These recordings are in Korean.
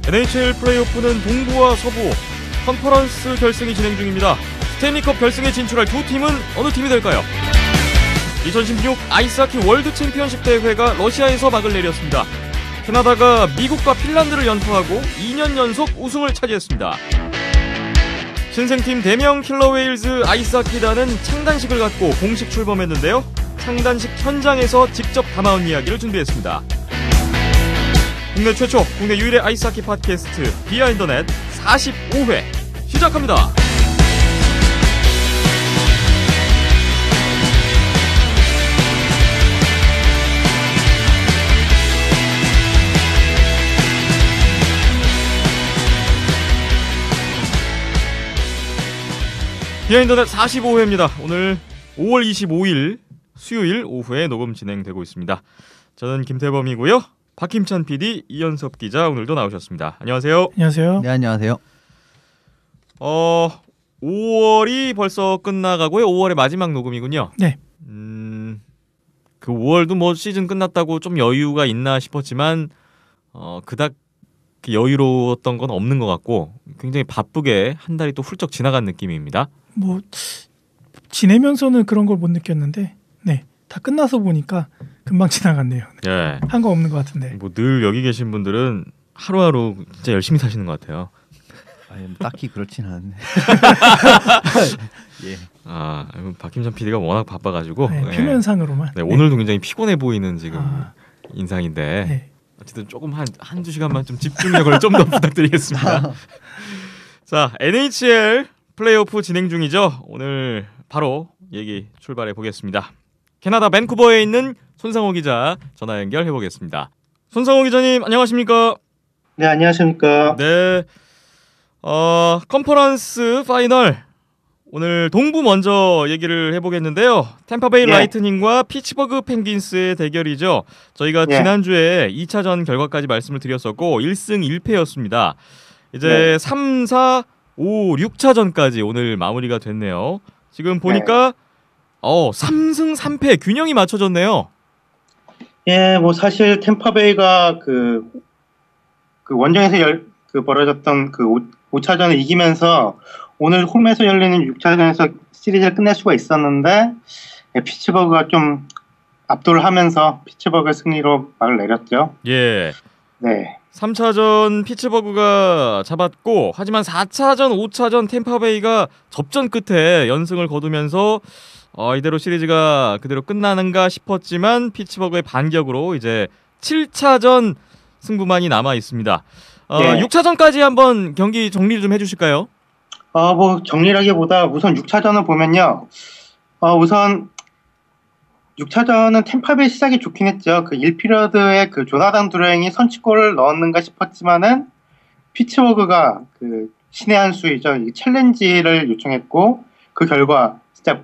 NHL 플레이오프는 동부와 서부 컨퍼런스 결승이 진행 중입니다. 스탠리컵 결승에 진출할 두 팀은 어느 팀이 될까요? 2016 아이스하키 월드 챔피언십 대회가 러시아에서 막을 내렸습니다. 캐나다가 미국과 핀란드를 연파하고 2년 연속 우승을 차지했습니다. 신생팀 대명 킬러 웨일즈 아이스하키단은 창단식을 갖고 공식 출범했는데요. 창단식 현장에서 직접 담아온 이야기를 준비했습니다. 국내 최초, 국내 유일의 아이스하키 팟캐스트 비하인드 넷 45회 시작합니다. 비하인드 넷 45회입니다. 오늘 5월 25일 수요일 오후에 녹음 진행되고 있습니다. 저는 김태범이고요. 박힘찬 PD, 이현섭 기자 오늘도 나오셨습니다. 안녕하세요. 안녕하세요. 네, 안녕하세요. 5월이 벌써 끝나가고요. 5월의 마지막 녹음이군요. 네. 그 5월도 뭐 시즌 끝났다고 좀 여유가 있나 싶었지만 그닥 여유로웠던 건 없는 것 같고 굉장히 바쁘게 한 달이 또 훌쩍 지나간 느낌입니다. 뭐 지내면서는 그런 걸 못 느꼈는데, 네, 다 끝나서 보니까 금방 지나갔네요. 네. 한 거 없는 것 같은데. 뭐 늘 여기 계신 분들은 하루하루 진짜 열심히 사시는 것 같아요. 아니, 딱히 그렇진 않네. 예. 박힘찬 PD가 워낙 바빠가지고 네, 표면상으로만. 네, 오늘도 굉장히 피곤해 보이는 지금 인상인데 네. 어쨌든 조금 한두 시간만 좀 집중력을 좀 더 부탁드리겠습니다. 자, NHL 플레이오프 진행 중이죠. 오늘 바로 얘기 출발해 보겠습니다. 캐나다 밴쿠버에 있는 손상호 기자 전화 연결해 보겠습니다. 손상호 기자님 안녕하십니까? 네, 안녕하십니까? 네. 컨퍼런스 파이널 오늘 동부 먼저 얘기를 해보겠는데요. 템파베이 라이트닝과 피츠버그 펭귄스의 대결이죠. 저희가 지난주에 2차전 결과까지 말씀을 드렸었고 1승 1패였습니다. 이제 3, 4, 5, 6차전까지 오늘 마무리가 됐네요. 지금 보니까 3승 3패 균형이 맞춰졌네요. 예, 뭐 사실 템파베이가 그 원정에서 벌어졌던 그 5차전을 이기면서 오늘 홈에서 열리는 6차전에서 시리즈를 끝낼 수가 있었는데 피츠버그가 좀 압도를 하면서 피츠버그 승리로 막을 내렸죠. 예. 네. 3차전 피츠버그가 잡았고 하지만 4차전, 5차전 템파베이가 접전 끝에 연승을 거두면서 이대로 시리즈가 그대로 끝나는가 싶었지만 피츠버그의 반격으로 이제 7차전 승부만이 남아 있습니다. 6차전까지 한번 경기 정리 좀 해주실까요? 뭐 정리라기보다 우선 6차전을 보면요. 우선 6차전은 템파베이 시작이 좋긴 했죠. 그 1피리어드에 그 조나단 드로잉이 선취골을 넣었는가 싶었지만은 피츠버그가 그 신의 한 수이죠. 이 챌린지를 요청했고 그 결과 진짜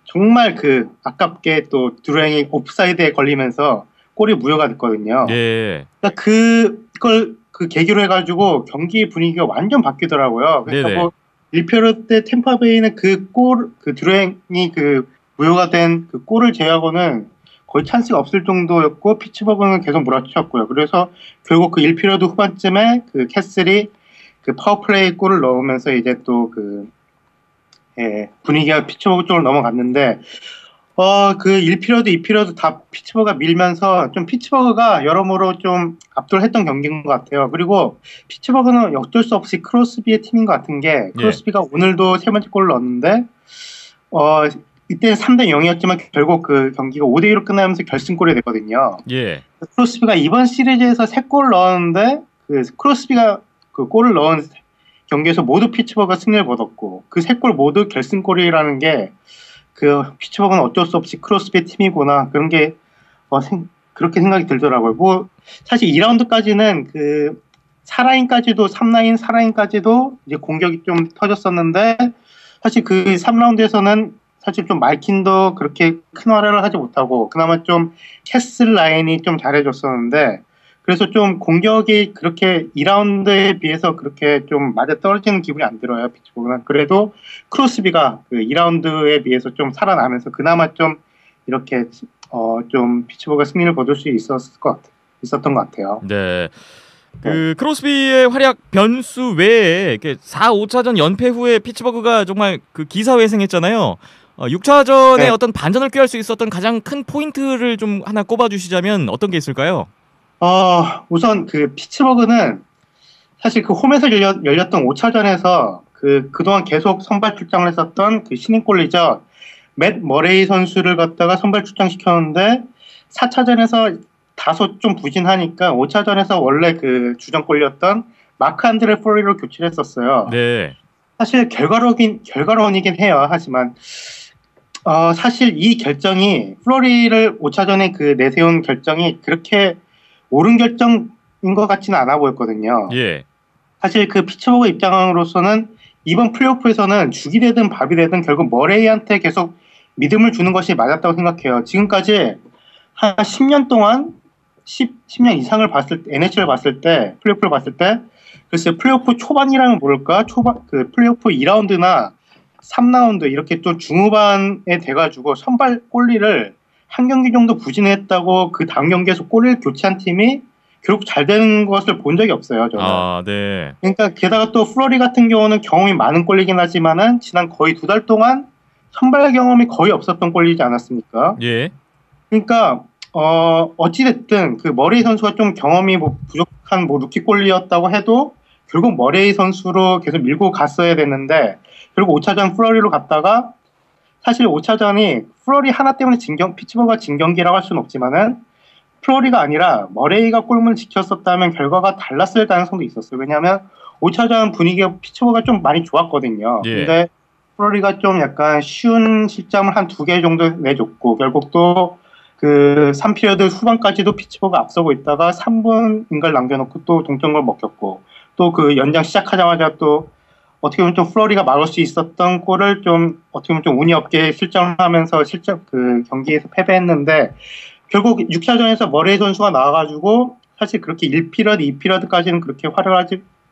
정말 그 아깝게 또 드로잉이 옵사이드에 걸리면서 골이 무효가 됐거든요. 예. 그러니까 그걸 그 계기로 해가지고 경기 분위기가 완전 바뀌더라고요. 그러니까 뭐 1피리어드 때 템파베이는 그 드로잉이 그 무효가 된 그 골을 제외하고는 거의 찬스가 없을 정도였고 피츠버그는 계속 몰아치웠고요. 그래서 결국 그 1피리어드 후반쯤에 그 캐슬이 그 파워플레이 골을 넣으면서 이제 또 분위기가 피츠버그 쪽으로 넘어갔는데 그 1피리어드, 2피리어드 다 피츠버그가 밀면서 좀 피츠버그가 여러모로 좀 압도를 했던 경기인 것 같아요. 그리고 피츠버그는 어쩔 수 없이 크로스비의 팀인 것 같은 게 크로스비가 오늘도 세 번째 골을 넣었는데 이때는 3대 0이었지만 결국 그 경기가 5대 2로 끝나면서 결승골이 됐거든요. 예. 크로스비가 이번 시리즈에서 3골을 넣었는데 그 크로스비가 그 골을 넣은 경기에서 모두 피츠버그가 승리를 거뒀고 그 3골 모두 결승골이라는 게 그 피츠버그는 어쩔 수 없이 크로스비의 팀이구나 그런 게 그렇게 생각이 들더라고요. 뭐 사실 2라운드까지는 그 4라인까지도 3라인 4라인까지도 이제 공격이 좀 터졌었는데 사실 그 3라운드에서는 사실 좀 말킨도 그렇게 큰 활약을 하지 못하고 그나마 좀 캐슬 라인이 좀 잘해줬었는데 그래서 좀 공격이 그렇게 2라운드에 비해서 그렇게 좀 맞아 떨어지는 기분이 안 들어요. 피츠버그는. 그래도 크로스비가 그 2라운드에 비해서 좀 살아나면서 그나마 좀 이렇게 좀 피츠버그가 승리를 거둘 수 있었던 것 같아요. 네. 그 크로스비의 활약 변수 외에 이렇게 4, 5차전 연패 후에 피츠버그가 정말 그 기사회생했잖아요. 6차전에 네. 어떤 반전을 꾀할 수 있었던 가장 큰 포인트를 좀 하나 꼽아주시자면 어떤 게 있을까요? 우선 그 피츠버그는 사실 그 홈에서 열렸던 5차전에서 그동안 계속 선발 출장을 했었던 그 신인골리죠. 맷 머레이 선수를 갖다가 선발 출장시켰는데 4차전에서 다소 좀 부진하니까 5차전에서 원래 그 주전골이었던 마크 안드레 플로리로 교체를 했었어요. 네. 사실 결과론이긴 해요. 하지만 사실 이 결정이 플로리를 5차전에 그 내세운 결정이 그렇게 옳은 결정인 것 같지는 않아 보였거든요. 예. 사실 그 피츠버그 입장으로서는 이번 플레이오프에서는 죽이 되든 밥이 되든 결국 머레이한테 계속 믿음을 주는 것이 맞았다고 생각해요. 지금까지 한 10년 동안 10년 이상을 NHL을 봤을 때, 플레이오프를 봤을 때, 글쎄 플레이오프 초반이라면 모를까? 그 플레이오프 2라운드나 3라운드 이렇게 또 중후반에 돼가지고 선발 골리를 한 경기 정도 부진했다고 그 다음 경기에서 골을 교체한 팀이 결국 잘 되는 것을 본 적이 없어요. 저는. 아, 네. 그러니까 게다가 또 플로리 같은 경우는 경험이 많은 골리긴 하지만은 지난 거의 2달 동안 선발 경험이 거의 없었던 골리지 않았습니까? 예. 그러니까 어찌됐든 그 머레이 선수가 좀 경험이 부족한 루키 골리였다고 해도 결국 머레이 선수로 계속 밀고 갔어야 됐는데 결국 5차전 플로리로 갔다가 사실 5차전이 플로리 하나 때문에 피츠버그가 진 경기라고 할 수는 없지만은 플로리가 아니라 머레이가 골문을 지켰었다면 결과가 달랐을 가능성도 있었어요. 왜냐하면 5차전 분위기가 피츠버그가 좀 많이 좋았거든요. 예. 근데 플로리가 좀 약간 쉬운 실점을 한 2개 정도 내줬고 결국 또 그 3피리어드 후반까지도 피츠버그가 앞서고 있다가 3분인가를 남겨놓고 또 동점골 먹혔고 또 그 연장 시작하자마자 또 어떻게 보면 좀 플로리가 막을 수 있었던 골을 좀 어떻게 보면 좀 운이 없게 실점하면서 그 경기에서 패배했는데 결국 6차전에서 머레이 선수가 나와가지고 사실 그렇게 1피리어드, 2피리어드까지는 그렇게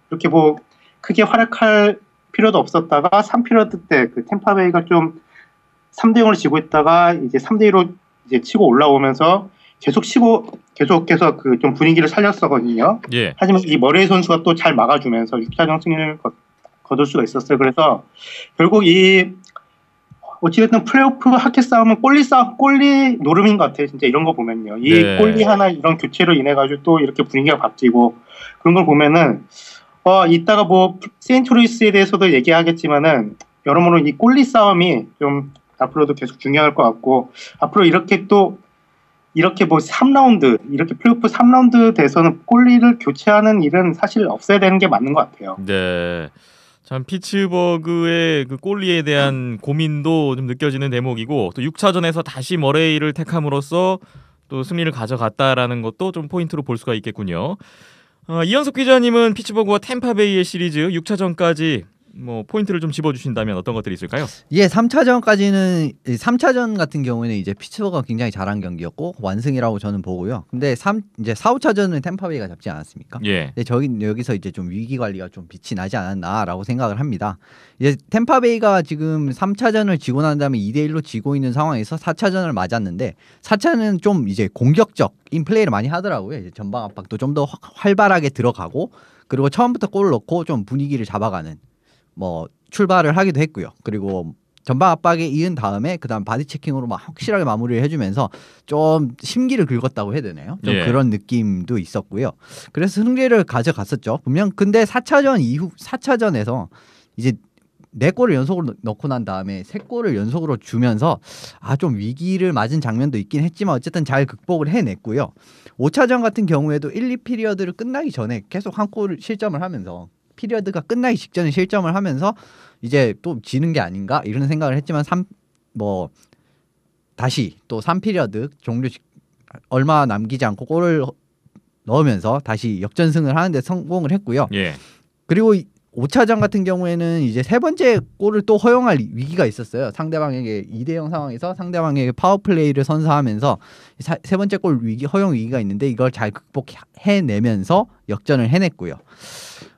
그렇게 뭐 크게 활약할 필요도 없었다가 3피리어드 때 그 템파베이가 좀 3대0으로 지고 있다가 이제 3대2로 이제 치고 올라오면서 계속해서 그 좀 분위기를 살렸었거든요. 예. 하지만 이 머레이 선수가 또 잘 막아주면서 6차전 승리를 거둘 수가 있었어요. 그래서 결국 어찌됐든 플레이오프 하켓 싸움은 골리 노름인 것 같아요. 진짜 이런 거 보면요. 이 네. 골리 하나 이런 교체로 인해 가지고 또 이렇게 분위기가 바뀌고 그런 걸 보면은 이따가 뭐 세인트루이스에 대해서도 얘기하겠지만은 여러모로 이 골리 싸움이 좀 앞으로도 계속 중요할 것 같고 앞으로 이렇게 뭐 3라운드 이렇게 플레이오프 3라운드 돼서는 골리를 교체하는 일은 사실 없어야 되는 게 맞는 것 같아요. 네. 참 피츠버그의 그 골리에 대한 고민도 좀 느껴지는 대목이고 또 6차전에서 다시 머레이를 택함으로써 또 승리를 가져갔다라는 것도 좀 포인트로 볼 수가 있겠군요. 이현석 기자님은 피츠버그와 템파베이의 시리즈 6차전까지 뭐 포인트를 좀 집어주신다면 어떤 것들이 있을까요? 예, 3차전까지는 3차전 같은 경우에는 이제 피츠버그가 굉장히 잘한 경기였고 완승이라고 저는 보고요. 근데 이제 4, 5차전은 템파베이가 잡지 않았습니까? 예. 근데 여기서 이제 좀 위기 관리가 좀 빛이 나지 않았나라고 생각을 합니다. 이제 템파베이가 지금 3차전을 지고 난 다음에 2대1로 지고 있는 상황에서 4차전을 맞았는데 4차는 좀 이제 공격적인 플레이를 많이 하더라고요. 이제 전방 압박도 좀 더 활발하게 들어가고 그리고 처음부터 골을 넣고 좀 분위기를 잡아가는 뭐 출발을 하기도 했고요. 그리고 전방 압박에 이은 다음에 그다음 바디 체킹으로 막 확실하게 마무리를 해주면서 좀 심기를 긁었다고 해야 되나요? 좀 예. 그런 느낌도 있었고요. 그래서 승리를 가져갔었죠. 분명 근데 4차전에서 이제 4골을 연속으로 넣고 난 다음에 3골을 연속으로 주면서 좀 위기를 맞은 장면도 있긴 했지만 어쨌든 잘 극복을 해냈고요. 5차전 같은 경우에도 1, 2피리어드를 끝나기 전에 계속 한 골을 실점을 하면서 피리어드가 끝나기 직전에 실점을 하면서 이제 또 지는 게 아닌가 이런 생각을 했지만 다시 또 3피리어드 종료 얼마 남기지 않고 골을 넣으면서 다시 역전승을 하는데 성공을 했고요. 예. 그리고 5차전 같은 경우에는 이제 세 번째 골을 또 허용할 위기가 있었어요. 상대방에게 2대0 상황에서 상대방에게 파워플레이를 선사하면서 세 번째 골 허용 위기가 있는데 이걸 잘 극복해내면서 역전을 해냈고요.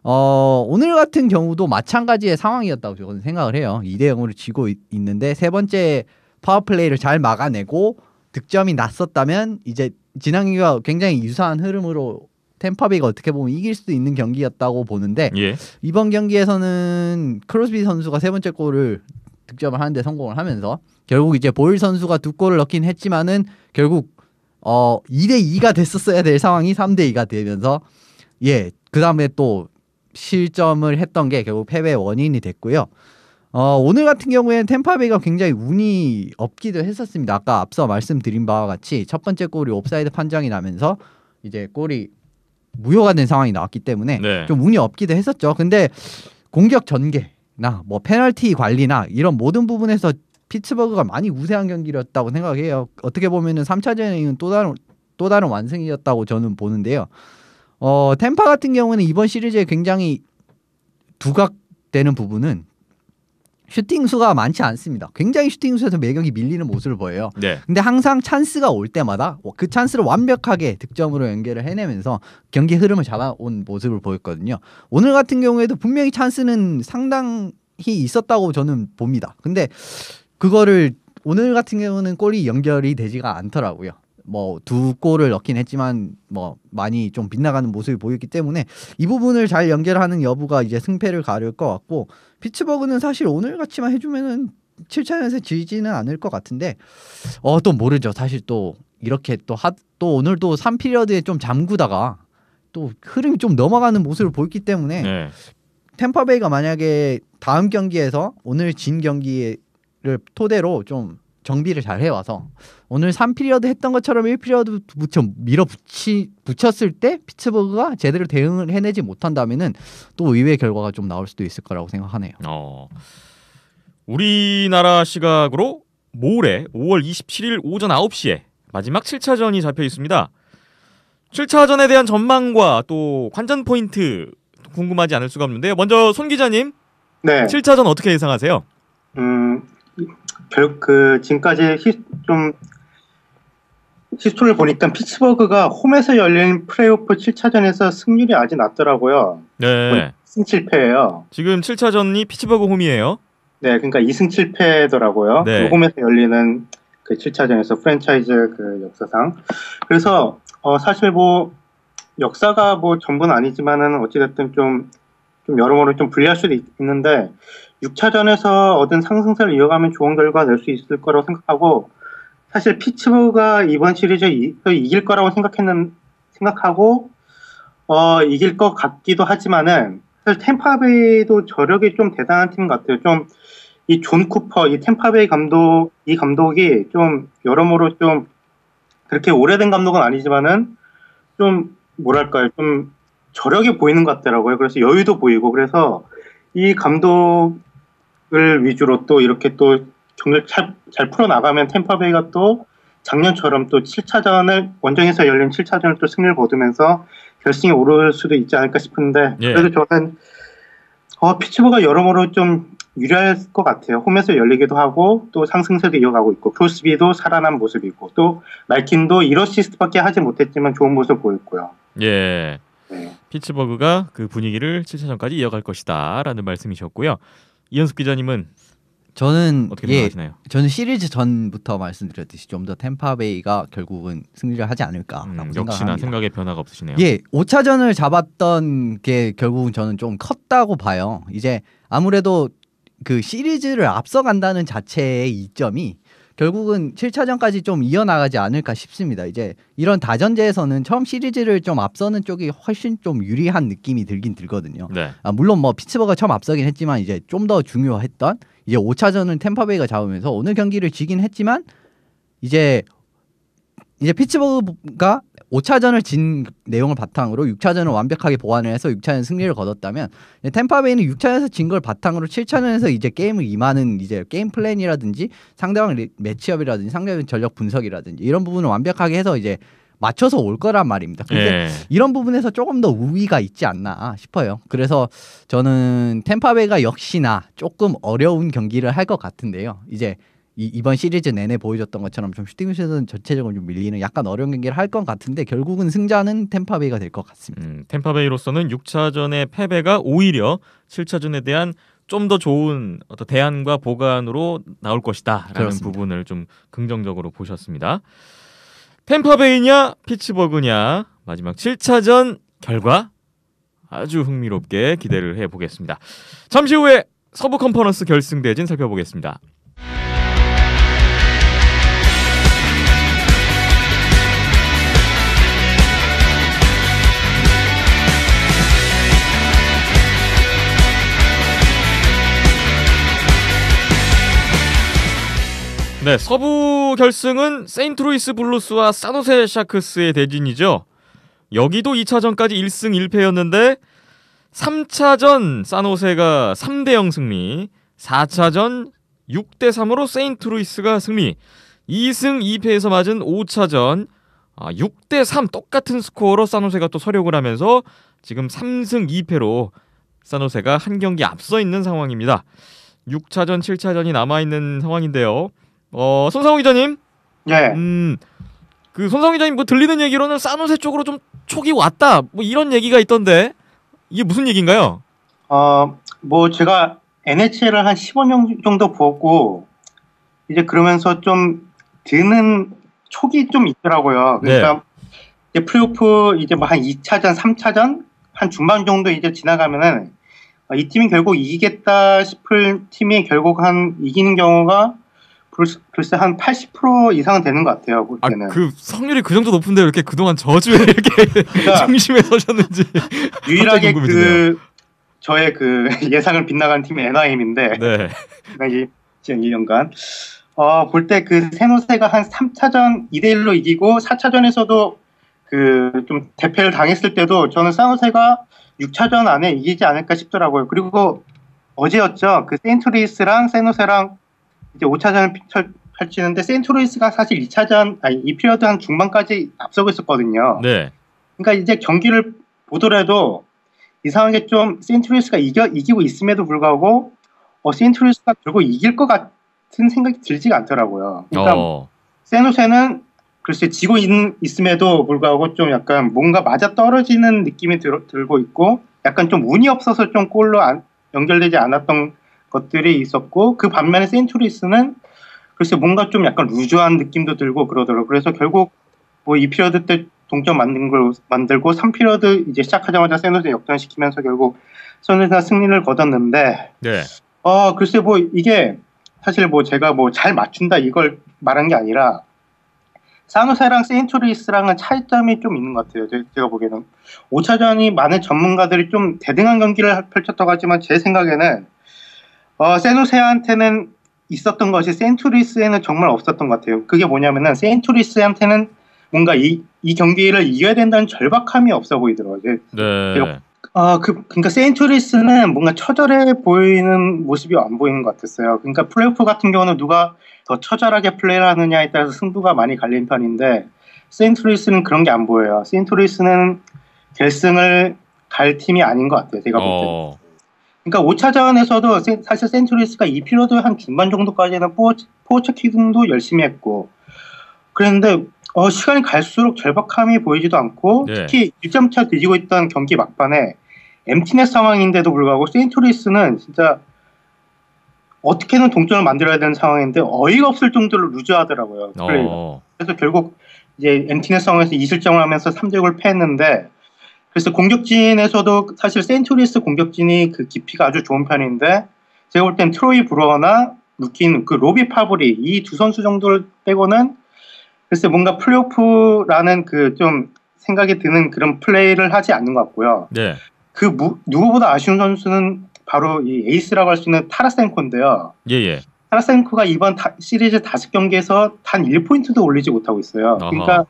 오늘 같은 경우도 마찬가지의 상황이었다고 저는 생각을 해요. 2대0으로 지고 있는데 세 번째 파워플레이를 잘 막아내고 득점이 났었다면 이제 지난 경기가 굉장히 유사한 흐름으로 템파베이가 어떻게 보면 이길 수도 있는 경기였다고 보는데 예. 이번 경기에서는 크로스비 선수가 세 번째 골을 득점을 하는데 성공을 하면서 결국 이제 보일 선수가 두 골을 넣긴 했지만은 결국 2대2가 됐었어야 될 상황이 3대2가 되면서 그다음에 또 실점을 했던 게 결국 패배의 원인이 됐고요. 오늘 같은 경우에는 템파베이가 굉장히 운이 없기도 했었습니다. 아까 앞서 말씀드린 바와 같이 첫 번째 골이 옵사이드 판정이 나면서 이제 골이 무효가 된 상황이 나왔기 때문에 네. 좀 운이 없기도 했었죠. 근데 공격 전개나 뭐 페널티 관리나 이런 모든 부분에서 피츠버그가 많이 우세한 경기였다고 생각해요. 어떻게 보면은 3차전에는 또 다른 완승이었다고 저는 보는데요. 템파 같은 경우는 이번 시리즈에 굉장히 두각되는 부분은 슈팅 수가 많지 않습니다. 굉장히 슈팅 수에서 매경이 밀리는 모습을 보여요. 네. 근데 항상 찬스가 올 때마다 그 찬스를 완벽하게 득점으로 연결을 해내면서 경기 흐름을 잡아온 모습을 보였거든요. 오늘 같은 경우에도 분명히 찬스는 상당히 있었다고 저는 봅니다. 근데 그거를 오늘 같은 경우는 골이 연결이 되지가 않더라고요. 뭐 두 골을 넣긴 했지만 뭐 많이 좀 빗나가는 모습을 보였기 때문에 이 부분을 잘 연결하는 여부가 이제 승패를 가를 것 같고 피츠버그는 사실 오늘 같이만 해주면은 7차전에서 지지는 않을 것 같은데 또 모르죠. 사실 또 이렇게 또 오늘 또 3피리어드에 좀 잠그다가 또 흐름이 좀 넘어가는 모습을 보였기 때문에 네. 템파베이가 만약에 다음 경기에서 오늘 진 경기를 토대로 좀 정비를 잘 해와서 오늘 3피리어드 했던 것처럼 1피리어드 붙였을 때 피츠버그가 제대로 대응을 해내지 못한다면은 또 의외의 결과가 좀 나올 수도 있을 거라고 생각하네요. 우리나라 시각으로 모레 5월 27일 오전 9시에 마지막 7차전이 잡혀 있습니다. 7차전에 대한 전망과 또 관전 포인트 궁금하지 않을 수가 없는데요. 먼저 손 기자님, 네. 7차전 어떻게 예상하세요? 지금까지 히스토리를 보니까 피츠버그가 홈에서 열린 플레이오프 7차전에서 승률이 아주 낮더라고요. 네. 2승 7패예요. 지금 7차전이 피츠버그 홈이에요. 네, 그러니까 2승 7패더라고요. 네. 홈에서 열리는 그 7차전에서 프랜차이즈 그 역사상. 그래서 사실 뭐 역사가 뭐 전부는 아니지만은 어찌됐든 좀 여러모로 좀 불리할 수도 있는데 6차전에서 얻은 상승세를 이어가면 좋은 결과 낼 수 있을 거라고 생각하고 사실 피츠버그가 이번 시리즈 이길 거라고 생각하고 이길 것 같기도 하지만은 사실 템파베이도 저력이 좀 대단한 팀 같아요. 좀 이 존 쿠퍼, 이 템파베이 감독이 좀 여러모로 좀 그렇게 오래된 감독은 아니지만은 좀 뭐랄까요, 좀 저력이 보이는 것 같더라고요. 그래서 여유도 보이고 그래서 이 감독을 위주로 또 이렇게 또 경기를 잘 풀어나가면 템파베이가 또 작년처럼 또 7차전을 원정에서 열린 7차전을 또 승리를 거두면서 결승에 오를 수도 있지 않을까 싶은데 그래도 저는 피츠버그가 여러모로 좀 유리할 것 같아요. 홈에서 열리기도 하고 또 상승세도 이어가고 있고 크로스비도 살아난 모습이고 또 말킨도 1어시스트밖에 하지 못했지만 좋은 모습을 보였고요. 예. 네. 피츠버그가 그 분위기를 7차전까지 이어갈 것이다 라는 말씀이셨고요. 이현숙 기자님은 저는 어떻게 생각하시나요? 저는 시리즈 전부터 말씀드렸듯이 좀 더 템파베이가 결국은 승리를 하지 않을까라고 생각합니다. 역시나 생각의 변화가 없으시네요. 5차전을 잡았던 게 결국은 저는 좀 컸다고 봐요. 이제 아무래도 그 시리즈를 앞서간다는 자체의 이점이 결국은 7차전까지 좀 이어나가지 않을까 싶습니다. 이제 이런 다전제에서는 처음 시리즈를 좀 앞서는 쪽이 훨씬 좀 유리한 느낌이 들긴 들거든요. 네. 물론 뭐 피츠버그가 처음 앞서긴 했지만 이제 좀 더 중요했던 이제 5차전은 템파베이가 잡으면서 오늘 경기를 지긴 했지만 이제 피츠버그가 5차전을 진 내용을 바탕으로 6차전을 완벽하게 보완을 해서 6차전 승리를 거뒀다면 템파베이는 6차전에서 진 걸 바탕으로 7차전에서 이제 게임을 임하는 이제 게임 플랜이라든지 상대방 매치업이라든지 상대방 전력 분석이라든지 이런 부분을 완벽하게 해서 이제 맞춰서 올 거란 말입니다. 근데 이런 부분에서 조금 더 우위가 있지 않나 싶어요. 그래서 저는 템파베이가 역시나 조금 어려운 경기를 할 것 같은데요. 이제 이번 시리즈 내내 보여줬던 것처럼 좀 슈팅슛은 전체적으로 좀 밀리는 약간 어려운 경기를 할 것 같은데 결국은 승자는 템파베이가 될 것 같습니다. 템파베이로서는 6차전의 패배가 오히려 7차전에 대한 좀 더 좋은 어떤 대안과 보관으로 나올 것이다라는 그렇습니다. 부분을 좀 긍정적으로 보셨습니다. 템파베이냐 피츠버그냐 마지막 7차전 결과 아주 흥미롭게 기대를 해보겠습니다. 잠시 후에 서부 컨퍼런스 결승 대진 살펴보겠습니다. 네, 서부 결승은 세인트루이스 블루스와 산호세 샤크스의 대진이죠. 여기도 2차전까지 1승 1패였는데 3차전 산호세가 3대0 승리, 4차전 6대3으로 세인트루이스가 승리, 2승 2패에서 맞은 5차전 6대3 똑같은 스코어로 산호세가 또 서력을 하면서 지금 3승 2패로 산호세가 한 경기 앞서 있는 상황입니다. 6차전, 7차전이 남아있는 상황인데요. 손상호 기자님. 예. 그 손상호 기자님 뭐 들리는 얘기로는 산호세 쪽으로 좀 촉이 왔다. 뭐 이런 얘기가 있던데 이게 무슨 얘기인가요? 뭐 제가 NHL을 한 15년 정도 보고 이제 그러면서 좀 드는 촉이 좀 있더라고요. 그러니까 이제 플레이오프 이제 뭐 한 2차전, 3차전 한 중반 정도 이제 지나가면은 이 팀이 결국 이기겠다 싶을 팀이 결국 한 이기는 경우가 글쎄 한 80% 이상은 되는 것 같아요. 볼 때는. 그 확률이 그 정도 높은데 이렇게 그동안 저주에 이렇게 그러니까 중심에 서셨는지 유일하게 그 저의 그 예상을 빗나간 팀이 NIM인데 네. 지난 2년간 볼 때 그 세노세가 한 3차전 2대1로 이기고 4차전에서도 그 좀 대패를 당했을 때도 저는 세노세가 6차전 안에 이기지 않을까 싶더라고요. 그리고 어제였죠. 그 세인트루이스랑 세노세랑 이제 5차전을 펼치는데 세인트루이스가 사실 2차전 이 피리어드 한 중반까지 앞서고 있었거든요. 네. 그러니까 이제 경기를 보더라도 이상하게 좀 세인트루이스가 이기고 있음에도 불구하고 세인트루이스가 결국 이길 것 같은 생각이 들지가 않더라고요. 그러니까 세노세는 글쎄 지고 있음에도 불구하고 좀 약간 뭔가 맞아 떨어지는 느낌이 들고 있고 약간 좀 운이 없어서 좀 골로 연결되지 않았던 것들이 있었고 그 반면에 세인트루이스는 글쎄 뭔가 좀 약간 루즈한 느낌도 들고 그러더라고요. 그래서 결국 뭐 2피리어드 때 동점 만들고 3피리어드 이제 시작하자마자 세노세 역전시키면서 결국 세노세가 승리를 거뒀는데 네. 글쎄 뭐 이게 사실 뭐 제가 뭐 잘 맞춘다 이걸 말한 게 아니라 산호세랑 세인트루이스랑은 차이점이 좀 있는 것 같아요. 제가 보기에는 5차전이 많은 전문가들이 좀 대등한 경기를 펼쳤다고 하지만 제 생각에는 세노세한테는 있었던 것이 세인트루이스에는 정말 없었던 것 같아요. 그게 뭐냐면은 세인트루이스한테는 뭔가 이 경기를 이겨야 된다는 절박함이 없어 보이더라고요. 네. 그러니까 세인트루이스는 뭔가 처절해 보이는 모습이 안 보이는 것 같았어요. 그러니까 플레이오프 같은 경우는 누가 더 처절하게 플레이를 하느냐에 따라서 승부가 많이 갈린 편인데 세인트루이스는 그런 게 안 보여요. 세인트루이스는 결승을 갈 팀이 아닌 것 같아요. 제가 볼 때. 그러니까 5차전에서도 사실 세인트루이스가 2피리어드 한 중반 정도까지는 포워체킹도 열심히 했고 그랬는데 시간이 갈수록 절박함이 보이지도 않고 특히 1점차 뒤지고 있던 경기 막판에 엠티넷 상황인데도 불구하고 세인트루이스는 진짜 어떻게든 동점을 만들어야 되는 상황인데 어이가 없을 정도로 루즈하더라고요. 플레이가. 그래서 결국 이제 엠티넷 상황에서 2실점을 하면서 3대6을 패했는데 그래서 공격진에서도 사실 세인트루이스 공격진이 그 깊이가 아주 좋은 편인데 제가 볼 땐 트로이 브루어나 루킨 그 로비 파브리 이 두 선수 정도를 빼고는 글쎄 뭔가 플레이오프라는 그 좀 생각이 드는 그런 플레이를 하지 않는 것 같고요. 네. 누구보다 아쉬운 선수는 바로 이 에이스라고 할 수 있는 타라센코인데요. 예. 타라센코가 이번 시리즈 5경기에서 단 1포인트도 올리지 못하고 있어요. 그러니까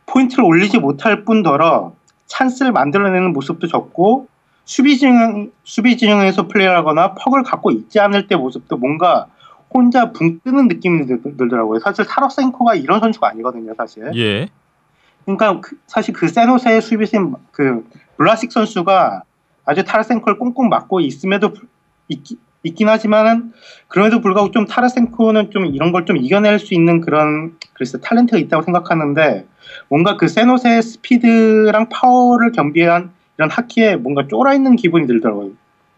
포인트를 올리지 못할 뿐더러 찬스를 만들어내는 모습도 적고 수비 진영에서 플레이를 하거나 퍽을 갖고 있지 않을 때 모습도 뭔가 혼자 붕 뜨는 느낌이 들더라고요. 사실 타라센코가 이런 선수가 아니거든요, 사실. 예. 그러니까 사실 그 세노세의 수비수인 그 블라식 선수가 아주 타라센코를 꽁꽁 막고 있음에도 있긴 하지만은 그럼에도 불구하고 좀 타라센코는 좀 이런 걸 좀 이겨낼 수 있는 그런 글쎄 탤런트가 있다고 생각하는데 뭔가 그 세노세의 스피드랑 파워를 겸비한 이런 하키에 뭔가 쫄아 있는 기분이 들더라고요.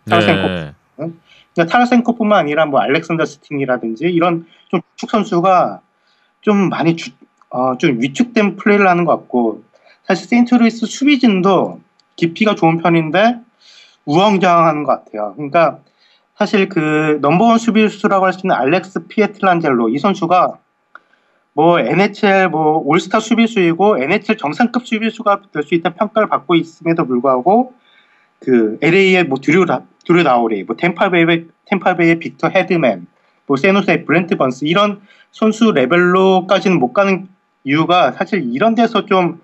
타라센코. 네. 그러니까 타라센코뿐만 아니라 뭐 알렉산더 스팅이라든지 이런 좀 축 선수가 좀 많이 좀 위축된 플레이를 하는 것 같고 사실 세인트루이스 수비진도 깊이가 좋은 편인데 우왕좌왕하는 것 같아요. 그러니까 사실 그 넘버원 수비수라고 할 수 있는 알렉스 피에트란젤로 이 선수가 뭐 NHL 뭐 올스타 수비수이고 NHL 정상급 수비수가 될 수 있다는 평가를 받고 있음에도 불구하고 그 LA의 뭐 드류 나우리, 뭐 템파베이의 빅터 헤드맨, 뭐 세노스의 브렌트 번스 이런 선수 레벨로까지는 못 가는 이유가 사실 이런 데서 좀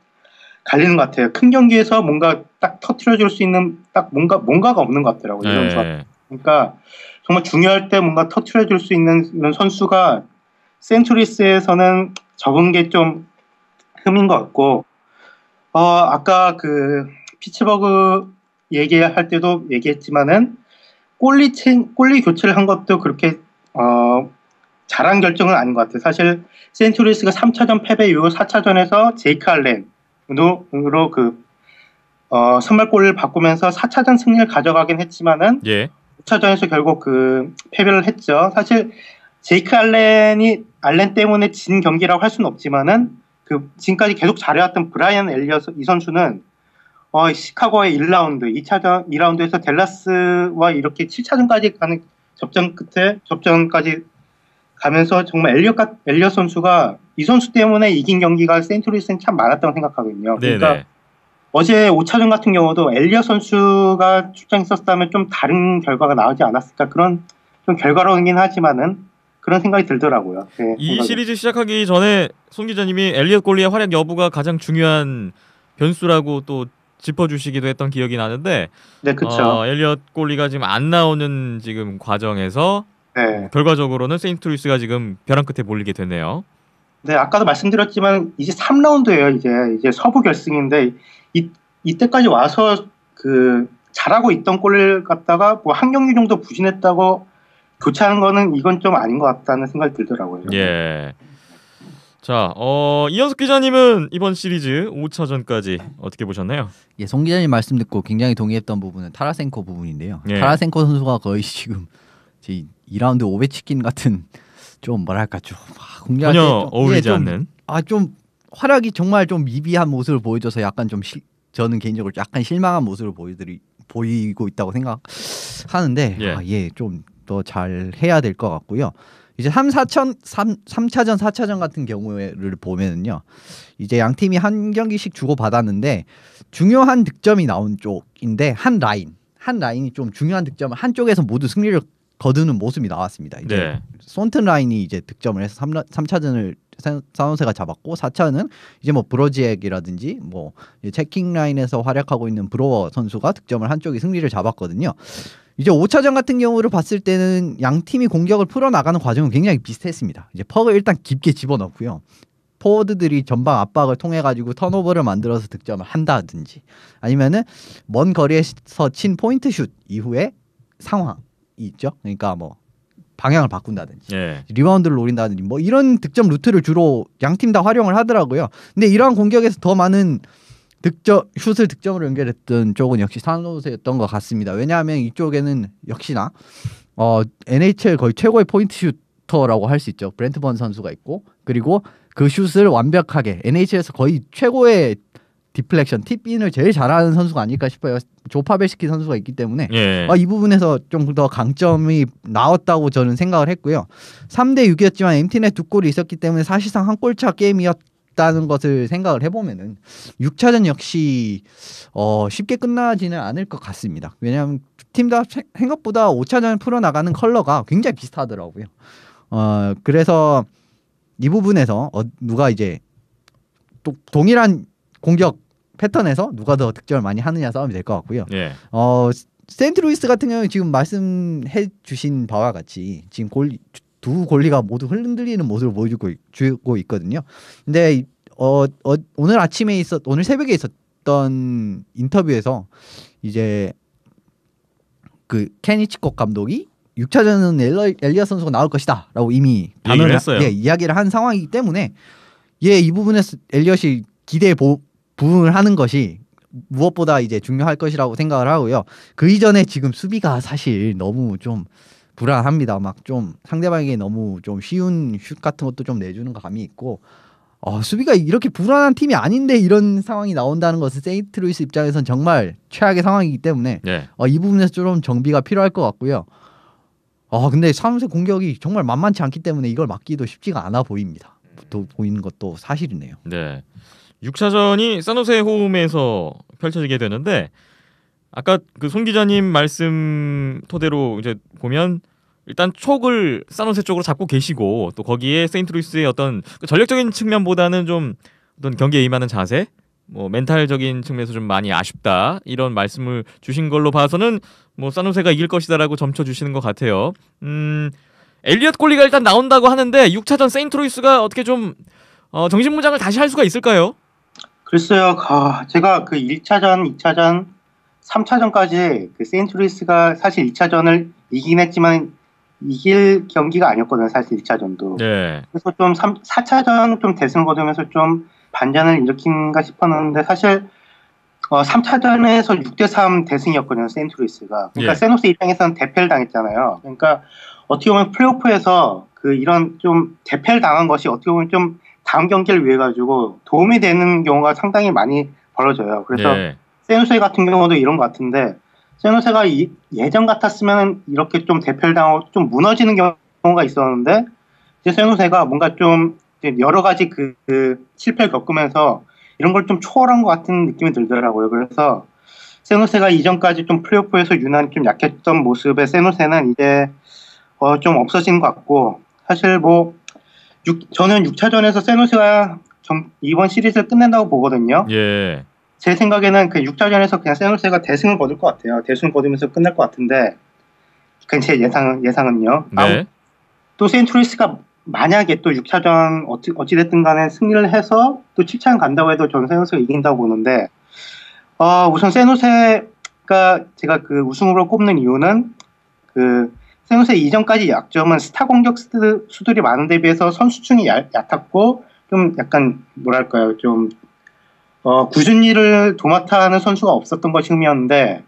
갈리는 것 같아요. 큰 경기에서 뭔가 딱 터트려줄 수 있는 딱 뭔가가 없는 것 같더라고요. 이런 선수. 그러니까 정말 중요할 때 뭔가 터트려줄 수 있는 이런 선수가 센트루이스에서는 적은 게 좀 흠인 것 같고, 아까 그 피츠버그 얘기할 때도 얘기했지만은 골리 교체를 한 것도 그렇게 잘한 결정은 아닌 것 같아요. 사실 센트루이스가 3차전 패배 이후 4차전에서 제이크 알렌으로 그 선발골을 바꾸면서 4차전 승리를 가져가긴 했지만은 5차전에서 결국 그 패배를 했죠. 사실 제이크 알렌 때문에 진 경기라고 할 수는 없지만은 그 지금까지 계속 잘해왔던 브라이언 엘리엇 이 선수는 시카고의 1라운드, 2라운드에서 댈러스와 이렇게 7차전까지 가는 접전까지 가면서 정말 엘리엇 선수가 이 선수 때문에 이긴 경기가 세인트루이스는 참 많았다고 생각하거든요. 그러니까 어제 5차전 같은 경우도 엘리엇 선수가 출장했었다면 좀 다른 결과가 나오지 않았을까 그런 좀 결과론이긴 하지만은 그런 생각이 들더라고요. 네, 이 시리즈 시작하기 전에 송 기자님이 엘리엇 골리의 활약 여부가 가장 중요한 변수라고 또 짚어주시기도 했던 기억이 나는데, 네, 그렇죠. 엘리엇 골리가 지금 안 나오는 지금 과정에서 결과적으로는 세인트루이스가 지금 벼랑 끝에 몰리게 됐네요. 네, 아까도 말씀드렸지만 이제 3라운드예요. 이제 서부 결승인데 이때까지 와서 그 잘하고 있던 골을 갖다가 뭐 한 경기 정도 부진했다고 교체하는 거는 이건 좀 아닌 것 같다는 생각이 들더라고요. 예. 자, 이현숙 기자님은 이번 시리즈 5차전까지 어떻게 보셨나요? 예, 송 기자님 말씀 듣고 굉장히 동의했던 부분은 타라센코 부분인데요. 타라센코 선수가 거의 지금 2라운드 오베치킨 같은 좀 뭐랄까 좀 공략 전혀 어울리지 않는 좀 활약이 정말 좀 미비한 모습을 보여줘서 약간 좀 저는 개인적으로 약간 실망한 모습을 보이고 있다고 생각하는데 좀 더 잘 해야 될 것 같고요. 이제 3차전, 4차전 같은 경우를 보면은요. 이제 양 팀이 한 경기씩 주고 받았는데 중요한 득점이 나온 쪽인데 한 라인이 좀 중요한 득점을 한쪽에서 모두 승리를 거두는 모습이 나왔습니다. 이제 손튼 라인이 이제 득점을 해서 3차전을 산호세가 잡았고 4차는 이제 뭐 브로지액이라든지 뭐 체킹 라인에서 활약하고 있는 브로워 선수가 득점을 한쪽이 승리를 잡았거든요. 이제 5차전 같은 경우를 봤을 때는 양 팀이 공격을 풀어나가는 과정은 굉장히 비슷했습니다. 이제 퍽을 일단 깊게 집어넣고요. 포워드들이 전방 압박을 통해 가지고 턴오버를 만들어서 득점을 한다든지 아니면은 먼 거리에서 친 포인트 슛 이후에 상황이 있죠. 그러니까 뭐 방향을 바꾼다든지 리바운드를 노린다든지 뭐 이런 득점 루트를 주로 양 팀 다 활용을 하더라고요. 근데 이러한 공격에서 더 많은 슛을 득점으로 연결했던 쪽은 역시 산호세였던 것 같습니다. 왜냐하면 이쪽에는 역시나 NHL 거의 최고의 포인트 슈터라고 할 수 있죠. 브렌트 번 선수가 있고 그리고 그 슛을 완벽하게 NHL에서 거의 최고의 디플렉션, 팁인을 제일 잘하는 선수가 아닐까 싶어요. 조 파벨스키 선수가 있기 때문에 이 부분에서 좀 더 강점이 나왔다고 저는 생각을 했고요. 3대6이었지만 MT넷 2골이 있었기 때문에 사실상 한 골차 게임이었다는 것을 생각을 해보면은 6차전 역시 쉽게 끝나지는 않을 것 같습니다. 왜냐하면 팀 다 생각보다 5차전 풀어나가는 컬러가 굉장히 비슷하더라고요. 그래서 이 부분에서 누가 이제 또 동일한 공격 패턴에서 누가 더 득점을 많이 하느냐 싸움이 될 것 같고요. 세인트루이스 같은 경우는 지금 말씀해 주신 바와 같이 지금 두 골리가 모두 흔들리는 모습을 보여주고 있거든요. 근데 오늘 새벽에 있었던 인터뷰에서 이제 그 케니치콕 감독이 6차전은 엘리엇 선수가 나올 것이다라고 이미 단언을 했어요. 이야기를 한 상황이기 때문에 이 부분에서 엘리엇이 기대에 부응을 하는 것이 무엇보다 이제 중요할 것이라고 생각을 하고요. 그 이전에 지금 수비가 사실 너무 좀 불안합니다. 막 좀 상대방에게 너무 좀 쉬운 슛 같은 것도 좀 내주는 감이 있고 수비가 이렇게 불안한 팀이 아닌데 이런 상황이 나온다는 것은 세인트루이스 입장에선 정말 최악의 상황이기 때문에 네. 이 부분에서 좀 정비가 필요할 것 같고요. 근데 산호세 공격이 정말 만만치 않기 때문에 이걸 막기도 쉽지가 않아 보입니다. 또 보이는 것도 사실이네요. 네. 6차전이 산호세 홈에서 펼쳐지게 되는데 아까 그 손 기자님 말씀 토대로 이제 보면 일단 촉을 산호세 쪽으로 잡고 계시고 또 거기에 세인트루이스의 어떤 전력적인 측면보다는 좀 어떤 경기에 임하는 자세, 뭐 멘탈적인 측면에서 좀 많이 아쉽다 이런 말씀을 주신 걸로 봐서는 뭐 산호세가 이길 것이다라고 점쳐 주시는 것 같아요. 엘리엇 골리가 일단 나온다고 하는데 6차전 세인트루이스가 어떻게 좀 정신무장을 다시 할 수가 있을까요? 글쎄요, 제가 그 1차전, 2차전, 3차전까지 그 세인트루이스가 사실 2차전을 이기긴 했지만 이길 경기가 아니었거든요, 사실 2차전도. 네. 그래서 좀 4차전 좀 대승 거두면서 좀 반전을 일으킨가 싶었는데 사실 3차전에서 6대3 대승이었거든요, 세인트루이스가. 그러니까 예. 세노스 입장에서는 대패를 당했잖아요. 그러니까 어떻게 보면 플레이오프에서 그 이런 좀 대패를 당한 것이 어떻게 보면 좀 다음 경기를 위해 가지고 도움이 되는 경우가 상당히 많이 벌어져요. 그래서 네. 세노세 같은 경우도 이런 것 같은데 세노세가 예전 같았으면 이렇게 좀 대패를 당하고 좀 무너지는 경우가 있었는데 이제 세노세가 뭔가 좀 이제 여러 가지 그 실패를 겪으면서 이런 걸 좀 초월한 것 같은 느낌이 들더라고요. 그래서 세노세가 이전까지 좀 플레이오프에서 유난히 좀 약했던 모습의 세노세는 이제 좀 없어지는 것 같고 사실 뭐 저는 6차전에서 세노세가 이번 시리즈를 끝낸다고 보거든요. 예. 제 생각에는 그 6차전에서 그냥 세노세가 대승을 거둘 것 같아요. 대승을 거두면서 끝날 것 같은데 그건 제 예상은요. 네. 또 세인트루이스가 만약에 또 6차전 어찌됐든 간에 승리를 해서 또 7차전 간다고 해도 저는 세노세가 이긴다고 보는데 우선 세노세가 제가 그 우승으로 꼽는 이유는 그 세노세 이전까지 약점은 스타 공격수들이 많은 데 비해서 선수층이 얕았고 좀 약간 뭐랄까요 좀 꾸준히를 도맡아 하는 선수가 없었던 것이 흠이었는데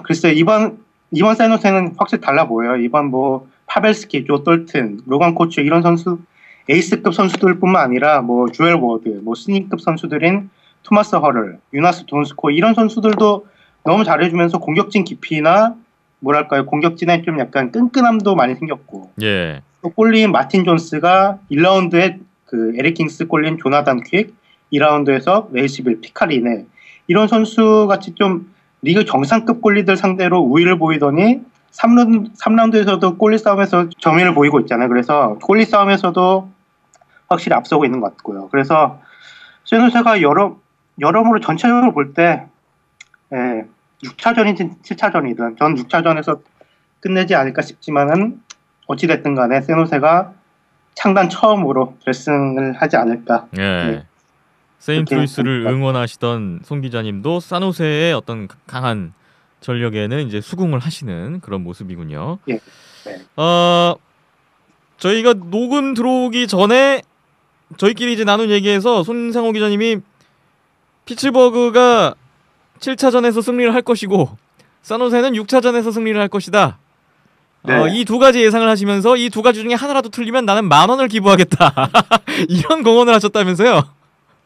글쎄요 이번 세노세는 확실히 달라 보여요. 이번 뭐 파벨스키, 조 똘튼, 로간 코츠 이런 선수 에이스급 선수들뿐만 아니라 뭐 주엘 워드, 뭐 스니급 선수들인 토마스 허럴, 유나스 돈스코 이런 선수들도 너무 잘해주면서 공격진 깊이나 뭐랄까요 공격진에 좀 약간 끈끈함도 많이 생겼고 예. 또 골린 마틴 존스가 1라운드에 그 에릭 킹스 골린 조나단 퀵 2라운드에서 레이시빌 피카리네 이런 선수 같이 좀 리그 정상급 골리들 상대로 우위를 보이더니 3라운드에서도 골리 싸움에서 점유를 보이고 있잖아요. 그래서 골리 싸움에서도 확실히 앞서고 있는 것 같고요. 그래서 세노세가 여러모로 전체적으로 볼 때 6차전이든 7차전이든 전 6차전에서 끝내지 않을까 싶지만은 어찌됐든 간에 세노세가 창단 처음으로 결승을 하지 않을까. 예. 네. 세인트루이스를 응원하시던 송 기자님도 산호세의 어떤 강한 전력에는 이제 수긍을 하시는 그런 모습이군요. 예. 네. 저희가 녹음 들어오기 전에 저희끼리 이제 나눈 얘기에서 손상호 기자님이 피츠버그가 7차전에서 승리를 할 것이고 산호세는 6차전에서 승리를 할 것이다. 네. 이 두 가지 예상을 하시면서 이 두 가지 중에 하나라도 틀리면 나는 10,000원을 기부하겠다. 이런 공언을 하셨다면서요?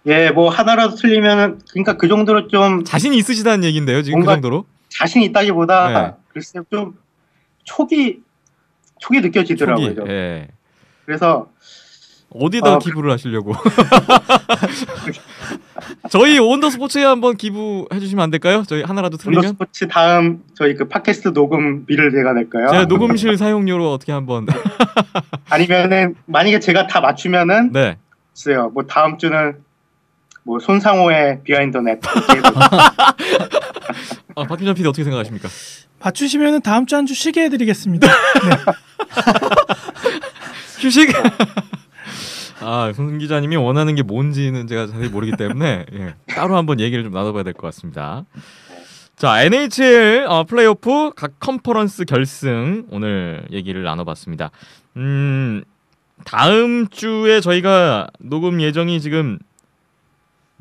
예, 뭐 하나라도 틀리면은 그러니까 그 정도로 좀 자신이 있으시다는 얘기인데요, 지금 그 뭔가 정도로? 자신 있다기보다 네. 글쎄 좀 촉이 느껴지더라고요. 촉이, 예. 그래서 어디에다가 기부를 하시려고? 저희 온더스포츠에 한번 기부해 주시면 안 될까요? 저희 하나라도 틀리면? 스포츠 다음 저희 그 팟캐스트 녹음비를 내가 낼까요? 제가 녹음실 사용료로 어떻게 한번 아니면은 만약에 제가 다 맞추면은 네. 글쎄요. 뭐 다음 주는 뭐 손상호의 비하인드 넷 박준현 PD 어떻게 생각하십니까? 맞추시면은 다음 주 한 주 쉬게 해드리겠습니다. 휴식? 손 기자님이 원하는 게 뭔지는 제가 자세히 모르기 때문에 따로 한번 얘기를 좀 나눠봐야 될 것 같습니다. 자, NHL 플레이오프 각 컨퍼런스 결승 오늘 얘기를 나눠봤습니다. 다음 주에 저희가 녹음 예정이 지금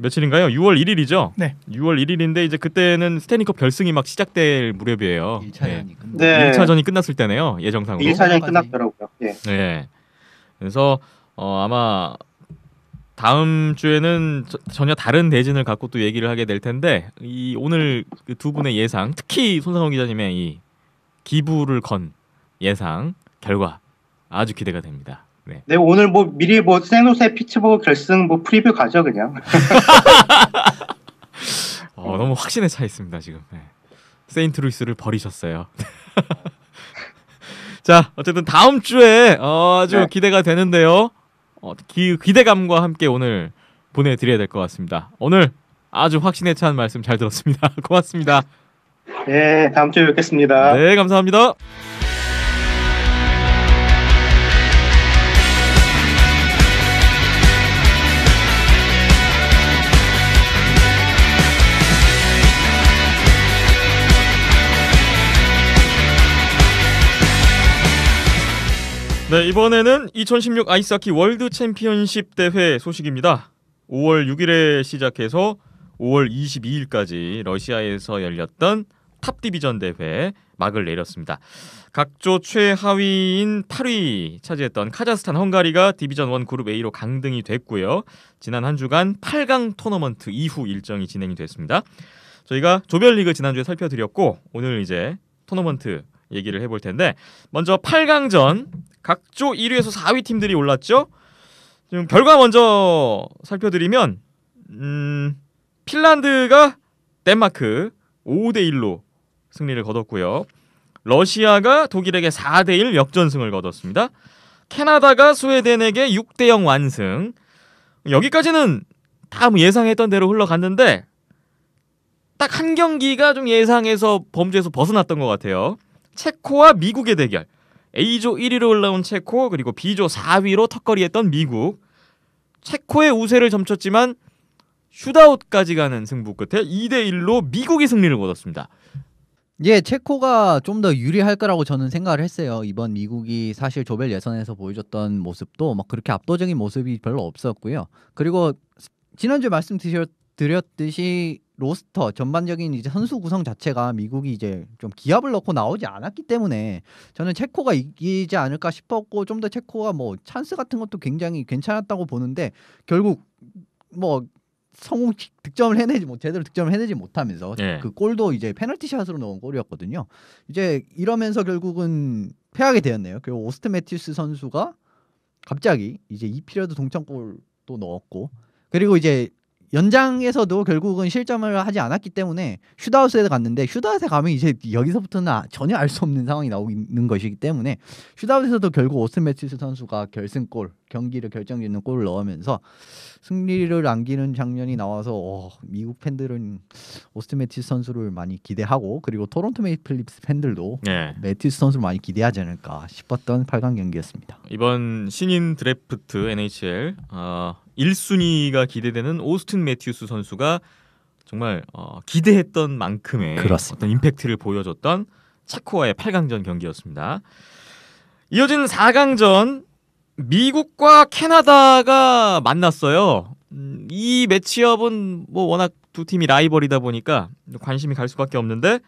며칠인가요? 6월 1일이죠? 네. 6월 1일인데 이제 그때는 스탠리컵 결승이 막 시작될 무렵이에요. 1차전이 네. 1차전이 끝났을 때네요. 예정상으로. 1차전이 끝났더라고요. 예. 네. 그래서 아마 다음 주에는 전혀 다른 대진을 갖고 또 얘기를 하게 될 텐데 이 오늘 그 두 분의 예상, 특히 손상호 기자님의 이 기부를 건 예상 결과 아주 기대가 됩니다. 네. 네, 오늘 뭐 미리 뭐 샌노세 피츠버그 결승 뭐 프리뷰 가죠 그냥. 너무 확신에 차 있습니다 지금. 네. 세인트루이스를 버리셨어요. 자, 어쨌든 다음 주에 아주 네. 기대가 되는데요. 기대감과 함께 오늘 보내드려야 될 것 같습니다. 오늘 아주 확신에 찬 말씀 잘 들었습니다. 고맙습니다. 네, 다음 주에 뵙겠습니다. 네, 감사합니다. 네, 이번에는 2016 아이스하키 월드 챔피언십 대회 소식입니다. 5월 6일에 시작해서 5월 22일까지 러시아에서 열렸던 탑 디비전 대회 막을 내렸습니다. 각조 최하위인 8위 차지했던 카자흐스탄, 헝가리가 디비전 1 그룹 A로 강등이 됐고요. 지난 한 주간 8강 토너먼트 이후 일정이 진행이 됐습니다. 저희가 조별리그 지난주에 살펴드렸고 오늘 이제 토너먼트 얘기를 해볼 텐데 먼저 8강전 각조 1위에서 4위 팀들이 올랐죠. 지금 결과 먼저 살펴드리면 핀란드가 덴마크 5대1로 승리를 거뒀고요. 러시아가 독일에게 4대1 역전승을 거뒀습니다. 캐나다가 스웨덴에게 6대0 완승. 여기까지는 다 예상했던 대로 흘러갔는데 딱 한 경기가 좀 예상에서 범주에서 벗어났던 것 같아요. 체코와 미국의 대결. A조 1위로 올라온 체코 그리고 B조 4위로 턱걸이했던 미국. 체코의 우세를 점쳤지만 슈트아웃까지 가는 승부 끝에 2대1로 미국이 승리를 거뒀습니다. 예, 체코가 좀 더 유리할 거라고 저는 생각을 했어요. 이번 미국이 사실 조별 예선에서 보여줬던 모습도 막 그렇게 압도적인 모습이 별로 없었고요. 그리고 지난주에 말씀드렸듯이 로스터 전반적인 이제 선수 구성 자체가 미국이 이제 좀 기합을 넣고 나오지 않았기 때문에 저는 체코가 이기지 않을까 싶었고 좀 더 체코가 뭐 찬스 같은 것도 굉장히 괜찮았다고 보는데 결국 뭐 제대로 득점을 해내지 못하면서 예. 그 골도 이제 페널티샷으로 넣은 골이었거든요. 이제 이러면서 결국은 패하게 되었네요. 그리고 오스트 매튜스 선수가 갑자기 이제 2피리어드 동점골도 넣었고 그리고 이제 연장에서도 결국은 실점을 하지 않았기 때문에 슈트아웃에 갔는데 슈트아웃에 가면 이제 여기서부터는 전혀 알 수 없는 상황이 나오는 것이기 때문에 슈트아웃에서도 결국 오스트 매튜스 선수가 결승골 경기를 결정짓는 골을 넣으면서 승리를 안기는 장면이 나와서 미국 팬들은 오스트 매튜스 선수를 많이 기대하고 그리고 토론토 메이플리프스 팬들도 예. 매튜스 선수를 많이 기대하지 않을까 싶었던 8강 경기였습니다. 이번 신인 드래프트 NHL 1순위가 기대되는 오스틴 매튜스 선수가 정말 기대했던 만큼의 그렇습니다. 어떤 임팩트를 보여줬던 체코와의 8강전 경기였습니다. 이어진 4강전 미국과 캐나다가 만났어요. 이 매치업은 뭐 워낙 두 팀이 라이벌이다 보니까 관심이 갈 수밖에 없는데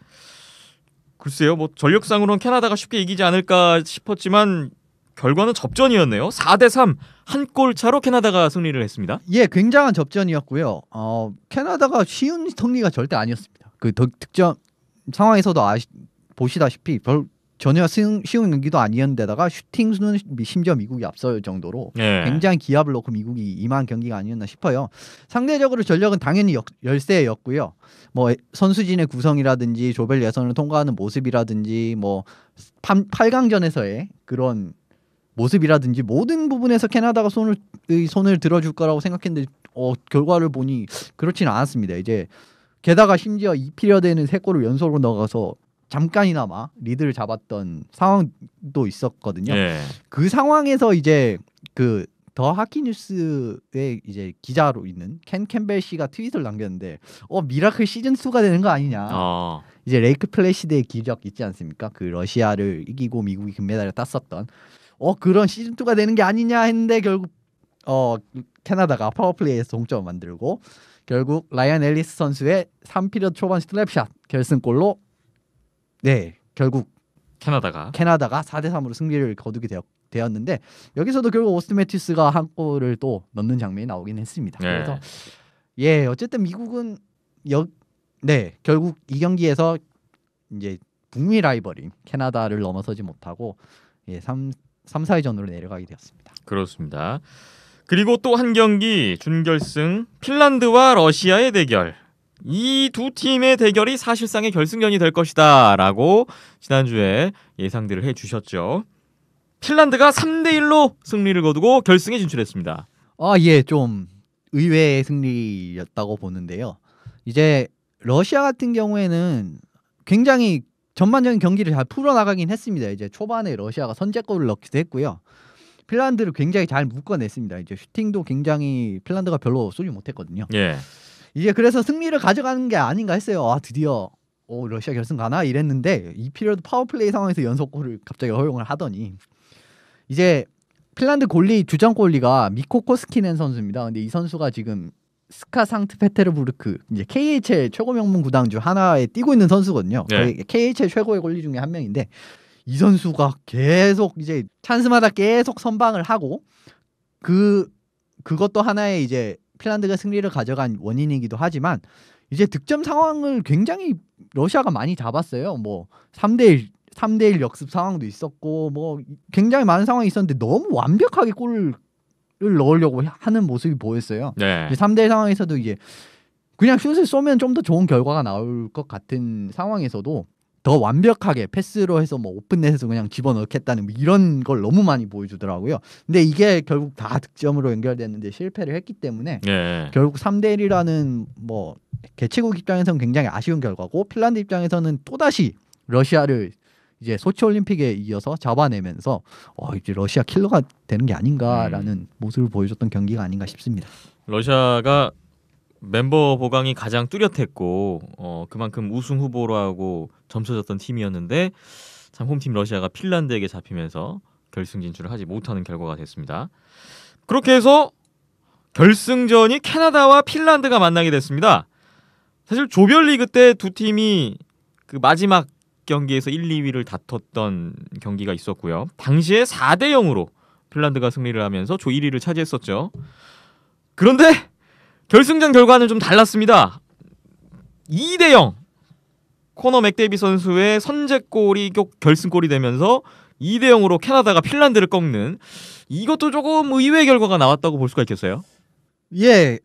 글쎄요, 뭐 전력상으로는 캐나다가 쉽게 이기지 않을까 싶었지만 결과는 접전이었네요. 4대3 한 골 차로 캐나다가 승리를 했습니다. 예, 굉장한 접전이었고요. 캐나다가 쉬운 승리가 절대 아니었습니다. 그 득점 상황에서도 보시다시피 전혀 쉬운 경기도 아니었는데다가 슈팅 수는 심지어 미국이 앞설 정도로 예. 굉장히 기합을 놓고 미국이 임한 경기가 아니었나 싶어요. 상대적으로 전력은 당연히 열세였고요. 뭐 선수진의 구성이라든지 조별 예선을 통과하는 모습이라든지 뭐 8강전에서의 그런 모습이라든지 모든 부분에서 캐나다가 손을 들어줄 거라고 생각했는데 결과를 보니 그렇지는 않았습니다. 이제 게다가 심지어 2피리어드에는 3골을 연속으로 넣어서 잠깐이나마 리드를 잡았던 상황도 있었거든요. 예. 그 상황에서 이제 그 더 하키뉴스의 이제 기자로 있는 켄 캠벨 씨가 트윗을 남겼는데 미라클 시즌 2가 되는 거 아니냐. 이제 레이크 플래시드의 기적 있지 않습니까? 그 러시아를 이기고 미국이 금메달을 땄었던 그런 시즌 2가 되는 게 아니냐 했는데 결국 캐나다가 파워플레이에서 동점을 만들고 결국 라이언 앨리스 선수의 3피리어드 초반 스트랩샷 결승골로 결국 캐나다가 4대3으로 승리를 거두게 되었는데 여기서도 결국 오스틴 매튜스가 한 골을 또 넣는 장면이 나오긴 했습니다. 네. 그래서 예, 어쨌든 미국은 결국 이 경기에서 이제 북미 라이벌인 캐나다를 넘어서지 못하고 3-4위전으로 내려가게 되었습니다. 그렇습니다. 그리고 또 한 경기 준결승 핀란드와 러시아의 대결. 이 두 팀의 대결이 사실상의 결승전이 될 것이다라고 지난주에 예상들을 해주셨죠. 핀란드가 3대1로 승리를 거두고 결승에 진출했습니다. 좀 의외의 승리였다고 보는데요. 이제 러시아 같은 경우에는 굉장히 전반적인 경기를 잘 풀어나가긴 했습니다. 이제 초반에 러시아가 선제골을 넣기도 했고요. 핀란드를 굉장히 잘 묶어냈습니다. 이제 슈팅도 굉장히 핀란드가 별로 쏘지 못했거든요. 예. 이제 그래서 승리를 가져가는 게 아닌가 했어요. 드디어 러시아 결승 가나 이랬는데 이 피리어드 파워플레이 상황에서 연속골을 갑자기 허용을 하더니 이제 핀란드 골리 주전 골리가 미코 코스키넨 선수입니다. 근데 이 선수가 지금 스카 상트페테르부르크 이제 KHL 최고 명문 구단 중 하나에 뛰고 있는 선수거든요. 네. 거의 KHL 최고의 골리 중에 한 명인데 이 선수가 계속 이제 찬스마다 계속 선방을 하고 그것도 하나의 이제 핀란드가 승리를 가져간 원인이기도 하지만 이제 득점 상황을 굉장히 러시아가 많이 잡았어요. 뭐 3대1 역습 상황도 있었고 뭐 굉장히 많은 상황이 있었는데 너무 완벽하게 골을 넣으려고 하는 모습이 보였어요. 네. 3대1 상황에서도 이제 그냥 슛을 쏘면 좀 더 좋은 결과가 나올 것 같은 상황에서도 더 완벽하게 패스로 해서 뭐 오픈넷에서 그냥 집어넣겠다는 뭐 이런 걸 너무 많이 보여주더라고요. 근데 이게 결국 다 득점으로 연결됐는데 실패를 했기 때문에 예. 결국 3대1이라는 뭐 개최국 입장에서는 굉장히 아쉬운 결과고 핀란드 입장에서는 또다시 러시아를 이제 소치 올림픽에 이어서 잡아내면서 이제 러시아 킬러가 되는 게 아닌가라는 모습을 보여줬던 경기가 아닌가 싶습니다. 러시아가 멤버 보강이 가장 뚜렷했고 그만큼 우승 후보라고 점쳐졌던 팀이었는데 참 홈팀 러시아가 핀란드에게 잡히면서 결승 진출을 하지 못하는 결과가 됐습니다. 그렇게 해서 결승전이 캐나다와 핀란드가 만나게 됐습니다. 사실 조별리그 때 두 팀이 그 마지막 경기에서 1, 2위를 다퉜던 경기가 있었고요. 당시에 4대0으로 핀란드가 승리를 하면서 조 1위를 차지했었죠. 그런데 결승전 결과는 좀 달랐습니다. 2대0 코너 맥데이비 선수의 선제골이 결승골이 되면서 2대0으로 캐나다가 핀란드를 꺾는 이것도 조금 의외의 결과가 나왔다고 볼 수가 있겠어요. 예,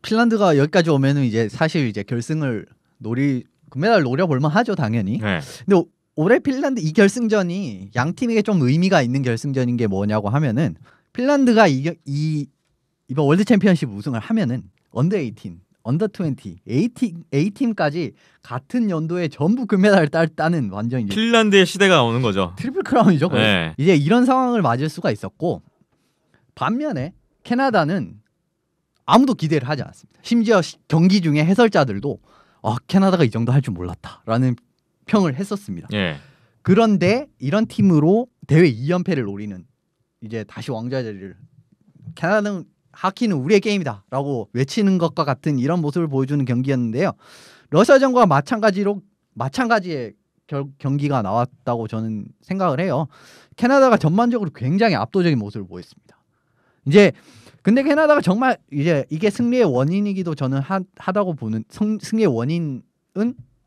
핀란드가 여기까지 오면은 이제 사실 이제 결승을 금메달 노려볼만 하죠, 당연히. 네. 근데 올해 핀란드 이 결승전이 양 팀에게 좀 의미가 있는 결승전인 게 뭐냐고 하면은 핀란드가 이번 월드 챔피언십 우승을 하면은 언더 18, 언더 20, A팀까지 같은 연도에 전부 금메달을 따는 완전 이제 핀란드의 시대가 오는 거죠. 트리플 크라운이죠. 네. 이제 이런 상황을 맞을 수가 있었고 반면에 캐나다는 아무도 기대를 하지 않았습니다. 심지어 경기 중에 해설자들도 캐나다가 이 정도 할 줄 몰랐다라는 평을 했었습니다. 예. 그런데 이런 팀으로 대회 2연패를 노리는 이제 다시 왕좌 자리를 캐나다는 하키는 우리의 게임이다라고 외치는 것과 같은 이런 모습을 보여주는 경기였는데요. 러시아전과 마찬가지의 경기가 나왔다고 저는 생각을 해요. 캐나다가 전반적으로 굉장히 압도적인 모습을 보였습니다. 이제 근데 캐나다가 정말 이제 이게 승리의 원인이기도 저는 하다고 보는 승리의 원인은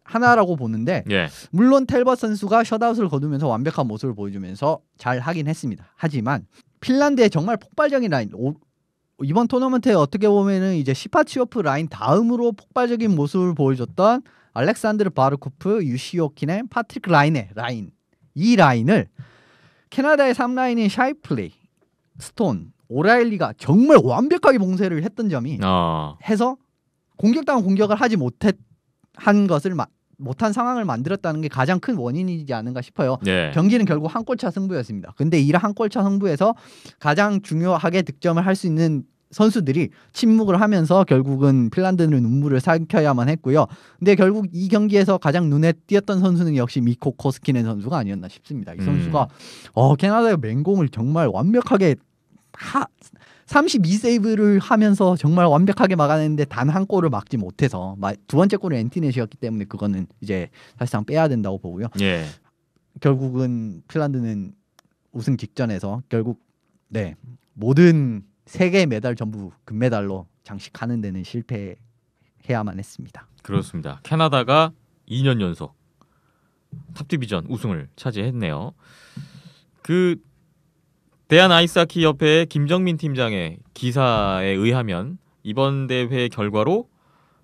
하나라고 보는데 예. 물론 텔버 선수가 셧아웃을 거두면서 완벽한 모습을 보여주면서 잘 하긴 했습니다. 하지만 핀란드의 정말 폭발적인 라인 이번 토너먼트에 어떻게 보면은 이제 시파치오프 라인 다음으로 폭발적인 모습을 보여줬던 알렉산드르 바르코프, 유시오키넨, 파트릭 라인의 라인 이 라인을 캐나다의 3라인인 샤이플레이, 스톤, 오라일리가 정말 완벽하게 봉쇄를 했던 점이 해서 공격당한 공격을 하지 못한 상황을 만들었다는 게 가장 큰 원인이지 않은가 싶어요. 예. 경기는 결국 한 골차 승부였습니다. 근데 이 한 골차 승부에서 가장 중요하게 득점을 할 수 있는 선수들이 침묵을 하면서 결국은 핀란드는 눈물을 삼켜야만 했고요. 근데 결국 이 경기에서 가장 눈에 띄었던 선수는 역시 미코 코스키넨 선수가 아니었나 싶습니다. 이 선수가 캐나다의 맹공을 정말 완벽하게 32세이브를 하면서 정말 완벽하게 막아냈는데 단 한 골을 막지 못해서 두 번째 골은 엔티넷이었기 때문에 그거는 이제 사실상 빼야 된다고 보고요. 예. 결국은 핀란드는 우승 직전에서 결국 네 모든 3개 메달 전부 금메달로 장식하는 데는 실패해야만 했습니다. 그렇습니다. 캐나다가 2년 연속 탑 디비전 우승을 차지했네요. 그 대한 아이스하키 협회 김정민 팀장의 기사에 의하면 이번 대회 결과로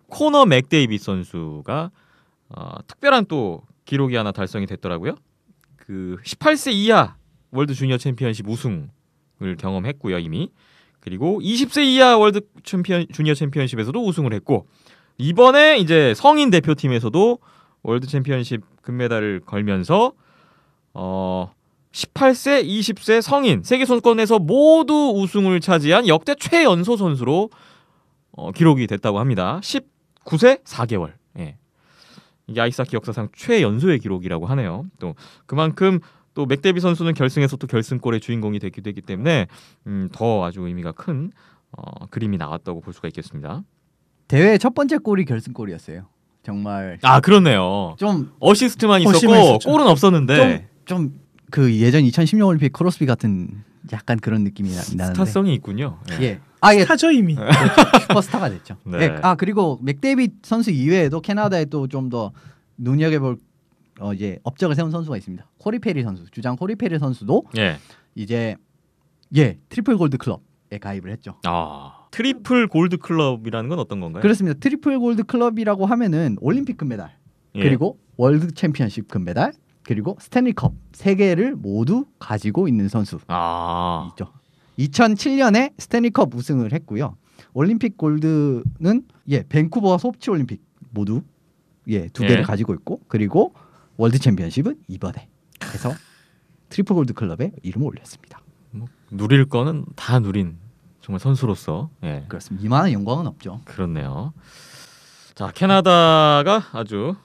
코너 맥데이빗 선수가 특별한 또 기록이 하나 달성이 됐더라고요. 그 18세 이하 월드 주니어 챔피언십 우승을 경험했고요 이미. 그리고 20세 이하 월드 주니어 챔피언십에서도 우승을 했고 이번에 이제 성인 대표팀에서도 월드 챔피언십 금메달을 걸면서 18세, 20세 성인 세계 선수권에서 모두 우승을 차지한 역대 최연소 선수로 기록이 됐다고 합니다. 19세 4개월. 예. 이게 아이스하키 역사상 최연소의 기록이라고 하네요. 또 그만큼 또 맥데비 선수는 결승에서 또 결승골의 주인공이 됐기도 했기 때문에 더 아주 의미가 큰 그림이 나왔다고 볼 수가 있겠습니다. 대회 첫 번째 골이 결승골이었어요. 정말 그렇네요. 좀 어시스트만 있었고 심했었죠. 골은 없었는데 좀 그 예전 2016 올림픽 크로스비 같은 약간 그런 느낌이 나는데. 스타성이 있군요. 예. 스타죠 이미. 슈퍼스타가 됐죠. 네. 예. 그리고 맥데이빗 선수 이외에도 캐나다에 또 좀 더 눈여겨볼 이제 업적을 세운 선수가 있습니다. 코리 페리 선수, 주장 코리 페리 선수도 예. 이제 트리플 골드 클럽에 가입을 했죠. 트리플 골드 클럽이라는 건 어떤 건가요? 그렇습니다. 트리플 골드 클럽이라고 하면은 올림픽 금메달, 예. 그리고 월드 챔피언십 금메달, 그리고 스탠리컵 3개를 모두 가지고 있는 선수. 있죠. 2007년에 스탠리컵 우승을 했고요. 올림픽 골드는 밴쿠버와 소치 올림픽 모두 2개를 가지고 있고, 그리고 월드 챔피언십은 이번에 해서 트리플 골드 클럽에 이름을 올렸습니다. 누릴 거는 다 누린 정말 선수로서 그렇습니다. 이만한 영광은 없죠. 그렇네요. 자, 캐나다가 아주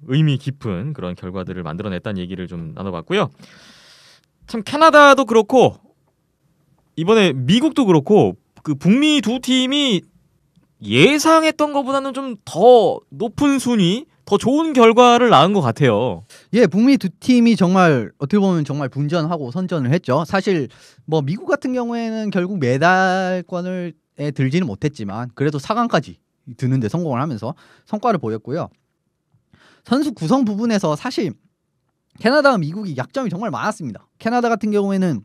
의미 깊은 그런 결과들을 만들어냈다는 얘기를 좀 나눠봤고요. 참 캐나다도 그렇고 이번에 미국도 그렇고 그 북미 두 팀이 예상했던 것보다는 좀 더 높은 순위, 더 좋은 결과를 낳은 것 같아요. 북미 두 팀이 정말 어떻게 보면 정말 분전하고 선전을 했죠. 사실 뭐 미국 같은 경우에는 결국 메달권에 들지는 못했지만 그래도 4강까지 드는데 성공을 하면서 성과를 보였고요. 선수 구성 부분에서 사실 캐나다와 미국이 약점이 정말 많았습니다. 캐나다 같은 경우에는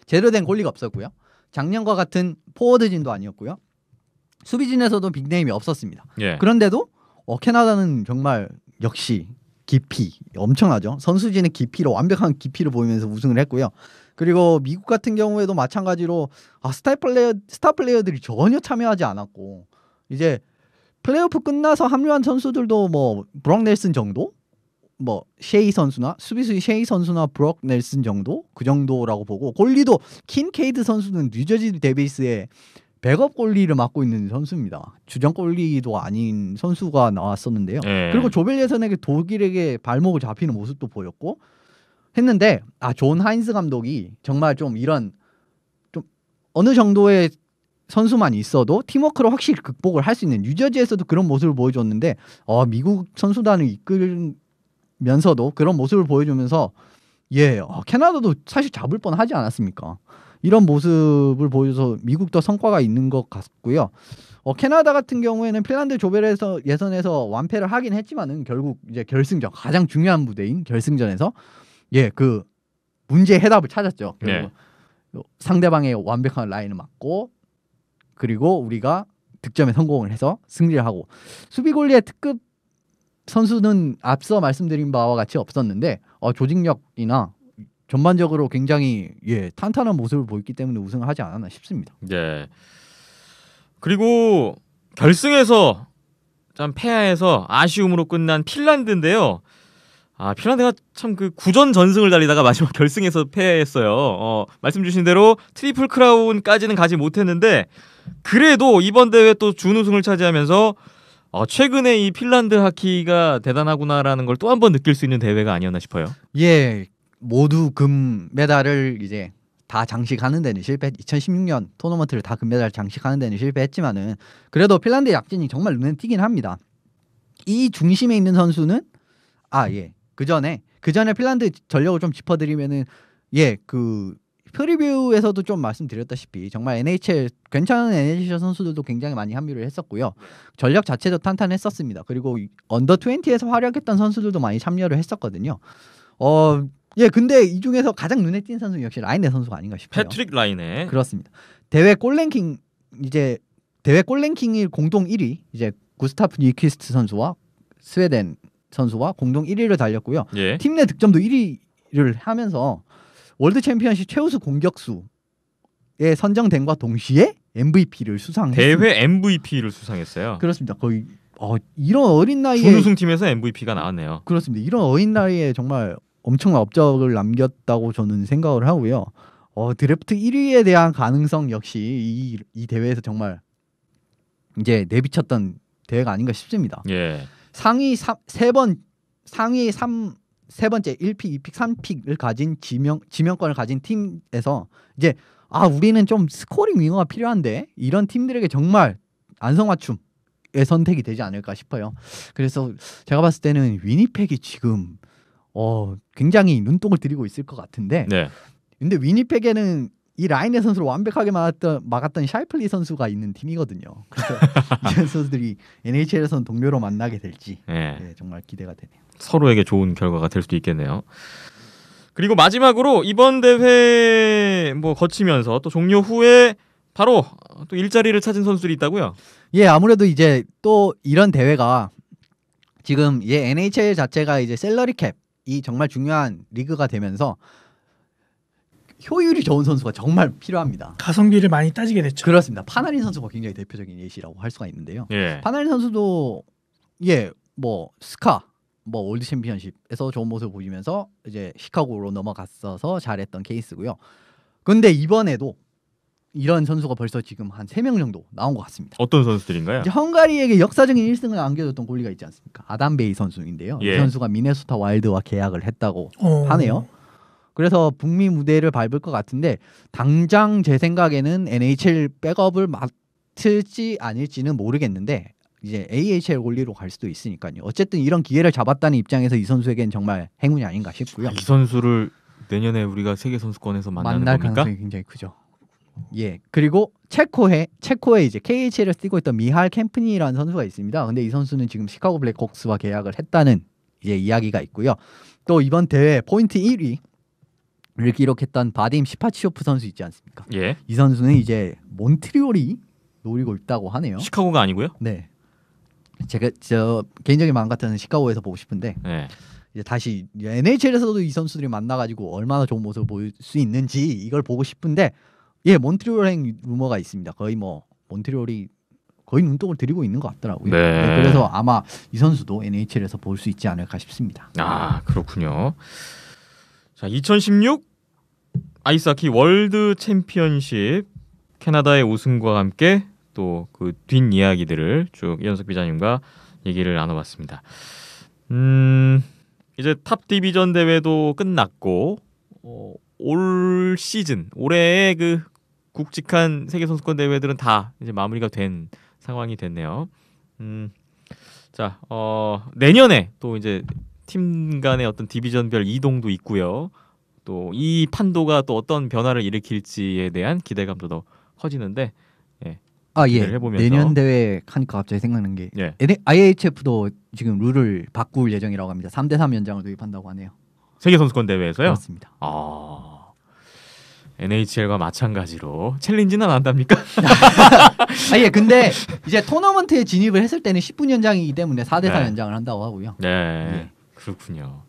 제대로 된 골리가 없었고요. 작년과 같은 포워드진도 아니었고요. 수비진에서도 빅네임이 없었습니다. 그런데도 캐나다는 정말 역시 깊이 엄청나죠. 선수진의 깊이로 완벽한 깊이를 보이면서 우승을 했고요. 그리고 미국 같은 경우에도 마찬가지로 스타 플레이어들이 전혀 참여하지 않았고 이제 플레이오프 끝나서 합류한 선수들도 뭐 브록 넬슨 정도, 뭐 셰이 선수나 수비수 셰이 선수나 브록 넬슨 정도 그 정도라고 보고 골리도 킨케이드 선수는 뉴저지 데이비스의 백업 골리를 맡고 있는 선수입니다. 주전 골리도 아닌 선수가 나왔었는데요. 그리고 조별 예선에게 독일에게 발목을 잡히는 모습도 보였고 했는데 존 하인스 감독이 정말 좀 이런 좀 어느 정도의 선수만 있어도 팀워크로 확실히 극복을 할 수 있는 뉴저지에서도 그런 모습을 보여줬는데 미국 선수단을 이끌면서도 그런 모습을 보여주면서 캐나다도 사실 잡을 뻔하지 않았습니까? 이런 모습을 보여줘서 미국도 성과가 있는 것 같고요. 캐나다 같은 경우에는 핀란드 조별에서 예선에서 완패를 하긴 했지만은 결국 이제 결승전 가장 중요한 무대인 결승전에서 그 문제의 해답을 찾았죠. 상대방의 완벽한 라인을 막고 그리고 우리가 득점에 성공을 해서 승리를 하고 수비골리의 특급 선수는 앞서 말씀드린 바와 같이 없었는데 조직력이나 전반적으로 굉장히 탄탄한 모습을 보였기 때문에 우승을 하지 않았나 싶습니다. 그리고 결승에서 참 패하해서 아쉬움으로 끝난 핀란드인데요. 핀란드가 참 그 구전 전승을 달리다가 마지막 결승에서 패했어요. 말씀 주신 대로 트리플 크라운까지는 가지 못했는데 그래도 이번 대회 또 준우승을 차지하면서 최근에 이 핀란드 하키가 대단하구나라는 걸 또 한 번 느낄 수 있는 대회가 아니었나 싶어요. 모두 금메달을 이제 다 장식하는 데는 2016년 토너먼트를 다 금메달 장식하는 데는 실패했지만은 그래도 핀란드의 약진이 정말 눈에 띄긴 합니다. 이 중심에 있는 선수는 그 전에 핀란드 전력을 좀 짚어드리면은 그 프리뷰에서도 좀 말씀드렸다시피 정말 NHL 괜찮은 NHL 선수들도 굉장히 많이 합류를 했었고요. 전력 자체도 탄탄했었습니다. 그리고 언더 20에서 활약했던 선수들도 많이 참여를 했었거든요. 근데 이 중에서 가장 눈에 띈 선수 역시 라인네 선수가 아닌가 싶어요. 패트릭 라인네. 그렇습니다. 대회 골 랭킹이 공동 1위 이제 구스타프 니퀴스트 선수와 스웨덴 선수와 공동 1위를 달렸고요. 예. 팀 내 득점도 1위를 하면서 월드 챔피언십 최우수 공격수에 선정된과 동시에 MVP를 수상했습니다. 대회 MVP를 수상했어요. 그렇습니다. 거의 이런 어린 나이에 준우승 팀에서 MVP가 나왔네요. 그렇습니다. 이런 어린 나이에 정말 엄청난 업적을 남겼다고 저는 생각을 하고요. 드래프트 1위에 대한 가능성 역시 이 대회에서 정말 이제 내비쳤던 대회가 아닌가 싶습니다. 예. 상위 3번째 1픽, 2픽, 3픽을 가진 지명권을 가진 팀에서 이제 우리는 좀 스코링 윙어가 필요한데 이런 팀들에게 정말 안성맞춤의 선택이 되지 않을까 싶어요. 그래서 제가 봤을 때는 위니펙이 지금 굉장히 눈독을 들이고 있을 것 같은데 네. 근데 위니펙에는 이 라인의 선수를 완벽하게 막았던 샤이플리 선수가 있는 팀이거든요. 그래서 이 선수들이 NHL에서는 동료로 만나게 될지 정말 기대가 되네요. 서로에게 좋은 결과가 될 수도 있겠네요. 그리고 마지막으로 이번 대회 거치면서 또 종료 후에 바로 또 일자리를 찾은 선수들이 있다고요? 예, 아무래도 이제 또 이런 대회가 지금 NHL 자체가 이제 셀러리 캡이 정말 중요한 리그가 되면서 효율이 좋은 선수가 정말 필요합니다. 가성비를 많이 따지게 됐죠. 그렇습니다. 파나린 선수가 굉장히 대표적인 예시라고 할 수가 있는데요. 예. 파나린 선수도 스카 월드 챔피언십에서 좋은 모습을 보이면서 이제 시카고로 넘어갔어서 잘했던 케이스고요. 근데 이번에도 이런 선수가 벌써 지금 한 3명 정도 나온 것 같습니다. 어떤 선수들인가요? 이제 헝가리에게 역사적인 1승을 안겨줬던 골리가 있지 않습니까? 아담 베이 선수인데요. 예. 이 선수가 미네소타 와일드와 계약을 했다고 하네요. 그래서 북미 무대를 밟을 것 같은데 당장 제 생각에는 NHL 백업을 맡을지 아닐지는 모르겠는데 이제 AHL 골리로 갈 수도 있으니까요. 어쨌든 이런 기회를 잡았다는 입장에서 이 선수에겐 정말 행운이 아닌가 싶고요. 이 선수를 내년에 우리가 세계 선수권에서 만날 겁니까? 가능성이 굉장히 크죠. 예. 그리고 체코에 이제 KHL을 뛰고 있던 미할 캠프니라는 선수가 있습니다. 근데 이 선수는 지금 시카고 블랙호크스와 계약을 했다는 이제 이야기가 있고요. 또 이번 대회 포인트 1위를 기록했던 바딤 시파치오프 선수 있지 않습니까? 예. 이 선수는 이제 몬트리올이 노리고 있다고 하네요. 시카고가 아니고요? 네. 제가 개인적인 마음 같아서는 시카고에서 보고 싶은데 네. 이제 다시 NHL에서도 이 선수들이 만나가지고 얼마나 좋은 모습을 보일 수 있는지 이걸 보고 싶은데 몬트리올행 루머가 있습니다. 거의 몬트리올이 거의 눈독을 들이고 있는 것 같더라고요. 네. 그래서 아마 이 선수도 NHL에서 볼 수 있지 않을까 싶습니다. 그렇군요. 자, 2016 아이스하키 월드 챔피언십 캐나다의 우승과 함께 또 그 뒷이야기들을 쭉 이현석 기자님과 얘기를 나눠봤습니다. 이제 탑 디비전 대회도 끝났고 올 시즌 올해의 그 굵직한 세계 선수권 대회들은 다 이제 마무리가 된 상황이 됐네요. 자, 내년에 또 이제 팀 간의 어떤 디비전별 이동도 있고요. 또 이 판도가 또 어떤 변화를 일으킬지에 대한 기대감도 더 커지는데 기대를 해보면서. 내년 대회 하니까 갑자기 생각난 게 IHF도 지금 룰을 바꿀 예정이라고 합니다. 3대3 연장을 도입한다고 하네요. 세계 선수권 대회에서요? 그렇습니다. NHL과 마찬가지로 챌린지는 안 한답니까? 근데 이제 토너먼트에 진입을 했을 때는 10분 연장이기 때문에 4대4 연장을 한다고 하고요. 네, 그렇군요.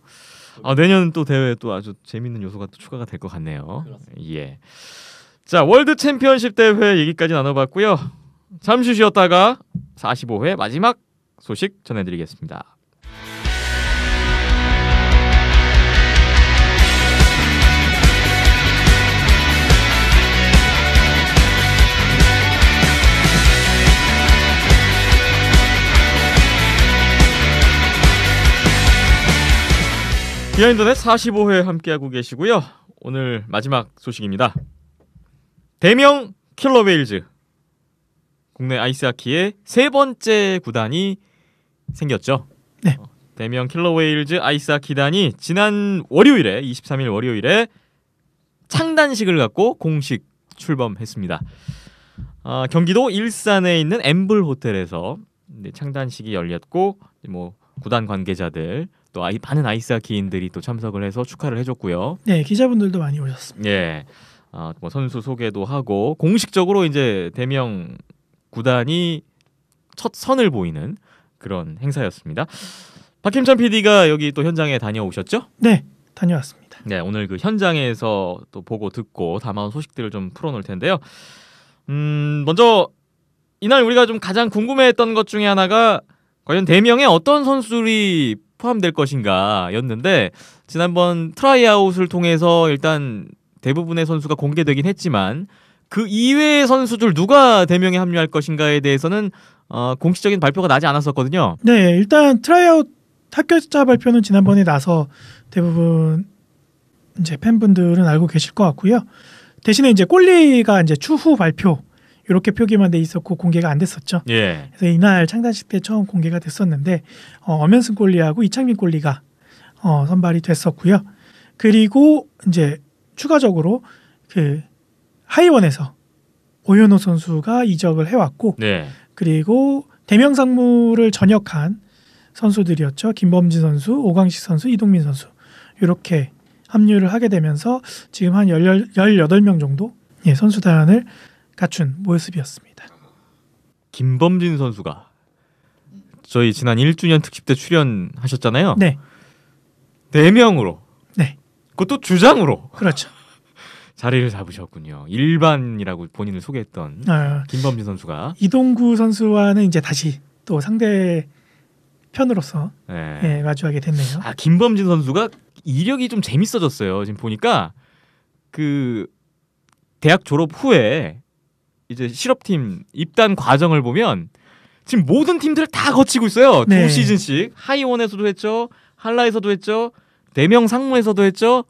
내년 또 대회 또 아주 재밌는 요소가 또 추가가 될 것 같네요. 예. 자, 월드 챔피언십 대회 얘기까지 나눠봤고요. 잠시 쉬었다가 45회 마지막 소식 전해드리겠습니다. 비하인드넷 45회 함께하고 계시고요. 오늘 마지막 소식입니다. 대명 킬러 웨일즈, 국내 아이스하키의 세 번째 구단이 생겼죠. 네. 대명 킬러 웨일즈 아이스하키단이 지난 월요일에 23일 월요일에 창단식을 갖고 공식 출범했습니다. 경기도 일산에 있는 엠블 호텔에서 창단식이 열렸고 뭐 구단 관계자들 또 많은 아이스하키인들이 또 참석을 해서 축하를 해줬고요. 네, 기자분들도 많이 오셨습니다. 예, 뭐 선수 소개도 하고 공식적으로 이제 대명 구단이 첫 선을 보이는 그런 행사였습니다. 박힘찬 PD가 여기 또 현장에 다녀오셨죠? 네, 다녀왔습니다. 네, 오늘 그 현장에서 또 보고 듣고 담아온 소식들을 좀 풀어놓을 텐데요. 먼저 이날 우리가 좀 가장 궁금해했던 것 중에 하나가 과연 대명에 어떤 선수들이 포함될 것인가였는데 지난번 트라이아웃을 통해서 일단 대부분의 선수가 공개되긴 했지만 그 이외의 선수들 누가 대명에 합류할 것인가에 대해서는 공식적인 발표가 나지 않았었거든요. 네, 일단 트라이아웃 합격자 발표는 지난번에 나서 대부분 이제 팬분들은 알고 계실 것 같고요. 대신에 이제 꼴리가 이제 추후 발표 이렇게 표기만 돼 있었고 공개가 안 됐었죠. 예. 그래서 이날 창단식 때 처음 공개가 됐었는데 엄현승 꼴리하고 이창민 꼴리가 선발이 됐었고요. 그리고 이제 추가적으로 그 하이원에서 오연호 선수가 이적을 해왔고 네. 그리고 대명상무를 전역한 선수들이었죠. 김범진 선수, 오광식 선수, 이동민 선수 이렇게 합류를 하게 되면서 지금 한 18명 정도 선수단을 갖춘 모습이었습니다. 김범진 선수가 저희 지난 1주년 특집 때 출연하셨잖아요. 네, 4명으로. 네, 그것도 주장으로 그렇죠. 자리를 잡으셨군요. 일반이라고 본인을 소개했던 김범진 선수가. 이동구 선수와는 이제 다시 또 상대 편으로서 네. 마주하게 됐네요. 김범진 선수가 이력이 좀 재밌어졌어요. 지금 보니까 그 대학 졸업 후에 이제 실업팀 입단 과정을 보면 지금 모든 팀들을 다 거치고 있어요. 네. 2시즌씩 하이원에서도 했죠, 한라에서도 했죠, 대명 상무에서도 했죠.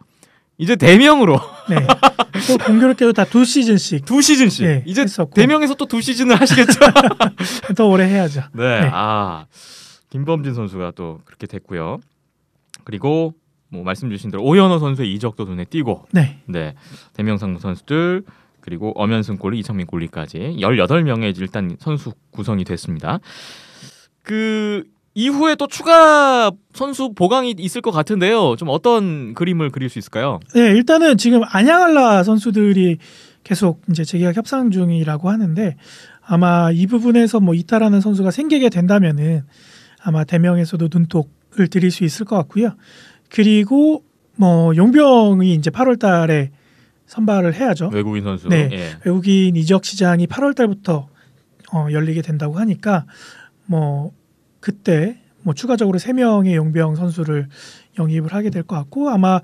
이제 대명으로 네. 또 공교롭게도 다 2시즌씩 2시즌씩 네, 이제 했었고. 대명에서 또 2시즌을 하시겠죠. 더 오래 해야죠. 네. 네. 김범진 선수가 또 그렇게 됐고요. 그리고 뭐 말씀 주신 대로 오연호 선수의 이적도 눈에 띄고, 네. 네, 대명 상무 선수들 그리고 엄현승 꼴리, 이창민 꼴리까지 18명의 일단 선수 구성이 됐습니다. 그 이후에 또 추가 선수 보강이 있을 것 같은데요. 좀 어떤 그림을 그릴 수 있을까요? 네, 일단은 지금 안양알라 선수들이 계속 이제 재계약 협상 중이라고 하는데 아마 이 부분에서 뭐 이탈하는 선수가 생기게 된다면은 아마 대명에서도 눈독을 들일 수 있을 것 같고요. 그리고 뭐 용병이 이제 8월달에 선발을 해야죠. 외국인 선수. 네, 예. 외국인 이적 시장이 8월달부터 열리게 된다고 하니까 뭐 그때 뭐 추가적으로 3명의 용병 선수를 영입을 하게 될 것 같고 아마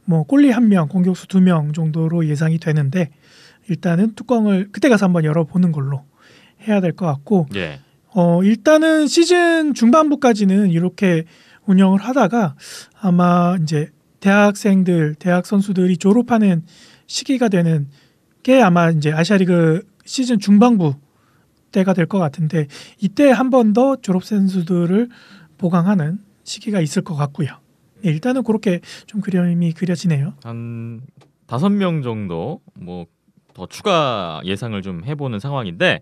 뭐 골리 1명, 공격수 2명 정도로 예상이 되는데 일단은 뚜껑을 그때 가서 한번 열어보는 걸로 해야 될 것 같고 예. 일단은 시즌 중반부까지는 이렇게 운영을 하다가 아마 이제 대학생들, 대학 선수들이 졸업하는 시기가 되는 게 아마 이제 아시아리그 시즌 중반부 때가 될 것 같은데 이때 한 번 더 졸업 선수들을 보강하는 시기가 있을 것 같고요. 네, 일단은 그렇게 좀 그림이 그려지네요. 한 5명 정도 뭐 더 추가 예상을 좀 해보는 상황인데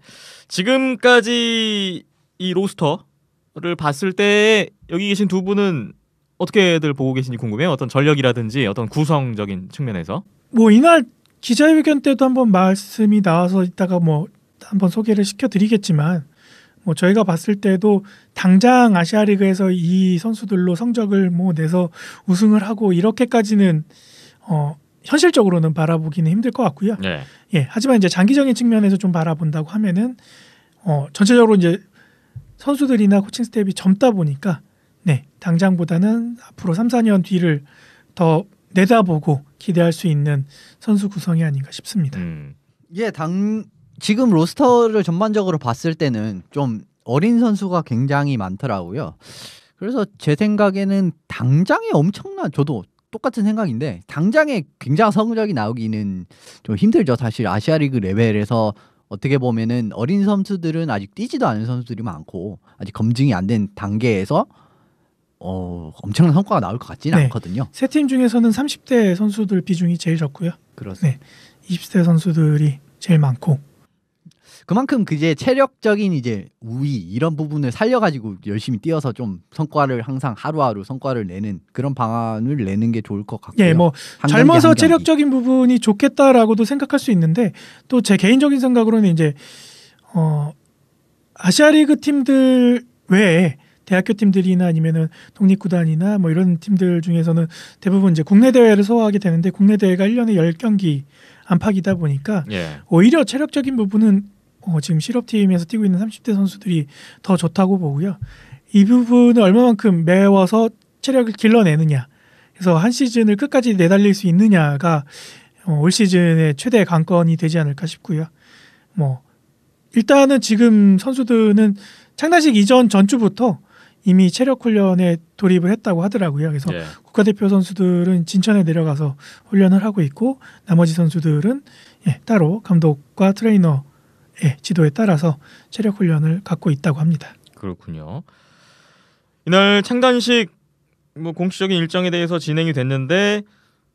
지금까지 이 로스터를 봤을 때 여기 계신 두 분은 어떻게들 보고 계신지 궁금해요. 어떤 전력이라든지 어떤 구성적인 측면에서. 뭐 이날 기자회견 때도 한번 말씀이 나와서 이따가 뭐 한번 소개를 시켜드리겠지만 뭐 저희가 봤을 때도 당장 아시아리그에서 이 선수들로 성적을 뭐 내서 우승을 하고 이렇게까지는 현실적으로는 바라보기는 힘들 것 같고요. 네. 예, 하지만 이제 장기적인 측면에서 좀 바라본다고 하면은 전체적으로 이제 선수들이나 코칭 스텝이 젊다 보니까 네, 당장보다는 앞으로 3, 4년 뒤를 더 내다보고 기대할 수 있는 선수 구성이 아닌가 싶습니다. 예, 지금 로스터를 전반적으로 봤을 때는 좀 어린 선수가 굉장히 많더라고요. 그래서 제 생각에는 당장에 저도 똑같은 생각인데 당장에 굉장한 성적이 나오기는 좀 힘들죠. 사실 아시아리그 레벨에서 어떻게 보면은 어린 선수들은 아직 뛰지도 않은 선수들이 많고 아직 검증이 안 된 단계에서 엄청난 성과가 나올 것 같지는 네. 않거든요. 세 팀 중에서는 30대 선수들 비중이 제일 적고요. 그렇습니다. 20대 선수들이 제일 많고. 그만큼 이제 체력적인 이제 우위 이런 부분을 살려가지고 열심히 뛰어서 좀 성과를 항상 하루하루 성과를 내는 그런 방안을 내는 게 좋을 것 같고요. 예, 뭐 한 경기, 젊어서 한 경기. 체력적인 부분이 좋겠다라고도 생각할 수 있는데 또 제 개인적인 생각으로는 이제 아시아리그 팀들 외에 대학교 팀들이나 아니면은 독립구단이나 뭐 이런 팀들 중에서는 대부분 이제 국내 대회를 소화하게 되는데 국내 대회가 1년에 10경기 안팎이다 보니까 예. 오히려 체력적인 부분은 지금 실업팀에서 뛰고 있는 30대 선수들이 더 좋다고 보고요. 이 부분을 얼마만큼 메워서 체력을 길러내느냐, 그래서 한 시즌을 끝까지 내달릴 수 있느냐가 올 시즌의 최대 관건이 되지 않을까 싶고요. 뭐 일단은 지금 선수들은 창단식 이전 전주부터 이미 체력 훈련에 돌입을 했다고 하더라고요. 그래서 예. 국가대표 선수들은 진천에 내려가서 훈련을 하고 있고 나머지 선수들은 따로 감독과 트레이너의 지도에 따라서 체력 훈련을 갖고 있다고 합니다. 그렇군요. 이날 창단식 뭐 공식적인 일정에 대해서 진행이 됐는데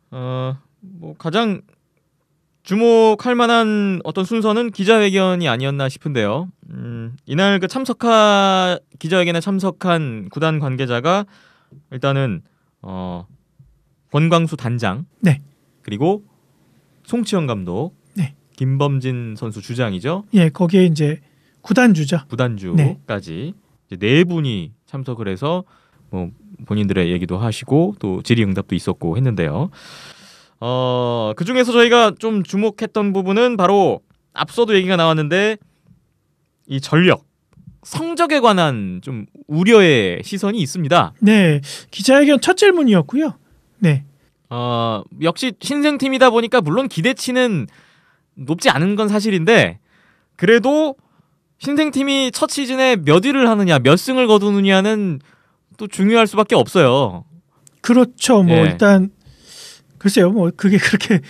뭐 가장 주목할 만한 어떤 순서는 기자회견이 아니었나 싶은데요. 이날 그 기자회견에 참석한 구단 관계자가 일단은 권광수 단장, 네. 그리고 송치현 감독, 네. 김범진 선수 주장이죠. 예, 거기에 이제 구단주죠. 구단주까지 이제 네 분이 참석을 해서 뭐 본인들의 얘기도 하시고 또 질의응답도 있었고 했는데요. 그 중에서 저희가 좀 주목했던 부분은 바로 앞서도 얘기가 나왔는데 이 전력, 성적에 관한 좀 우려의 시선이 있습니다. 네, 기자회견 첫 질문이었고요. 네, 역시 신생팀이다 보니까 물론 기대치는 높지 않은 건 사실인데 그래도 신생팀이 첫 시즌에 몇 위를 하느냐, 몇 승을 거두느냐는 또 중요할 수밖에 없어요. 그렇죠. 뭐 예. 일단 글쎄요, 뭐 그게 그렇게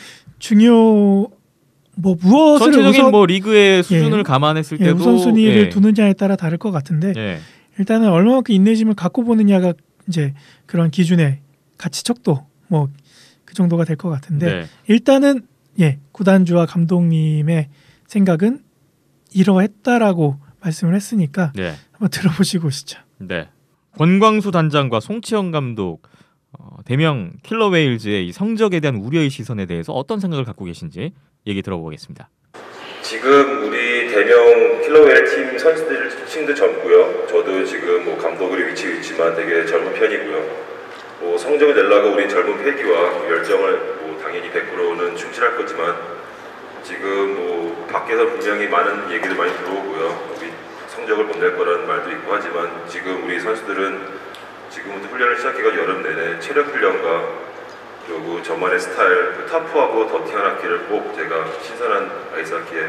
뭐 무엇을 전체적인 뭐 리그의 수준을 감안했을 때도 우선순위를 두느냐에 따라 다를 것 같은데 예. 일단은 얼마만큼 인내심을 갖고 보느냐가 이제 그런 기준의 가치 척도 뭐 그 정도가 될 것 같은데 네. 일단은 구단주와 감독님의 생각은 이러했다라고 말씀을 했으니까 네. 한번 들어보시고 오시죠. 네. 권광수 단장과 송치현 감독 대명 킬러 웨일즈의 이 성적에 대한 우려의 시선에 대해서 어떤 생각을 갖고 계신지 얘기 들어보겠습니다. 지금 우리 대명 킬러웨일 팀 선수들 층도 젊고요. 저도 지금 뭐 감독으로 위치에 있지만 되게 젊은 편이고요. 뭐 성적을 내려고 우린 젊은 패기와 열정을 뭐 당연히 100%는 충실할 거지만 지금 뭐 밖에서 분명히 많은 얘기도 많이 들어오고요. 우리 성적을 못 낼 거라는 말도 있고 하지만 지금 우리 선수들은 지금부터 훈련을 시작해가 여름 내내 체력 훈련과 그리고 저만의 스타일, 그 터프하고 더티한 악기를 꼭 제가 신선한 아이스 악기에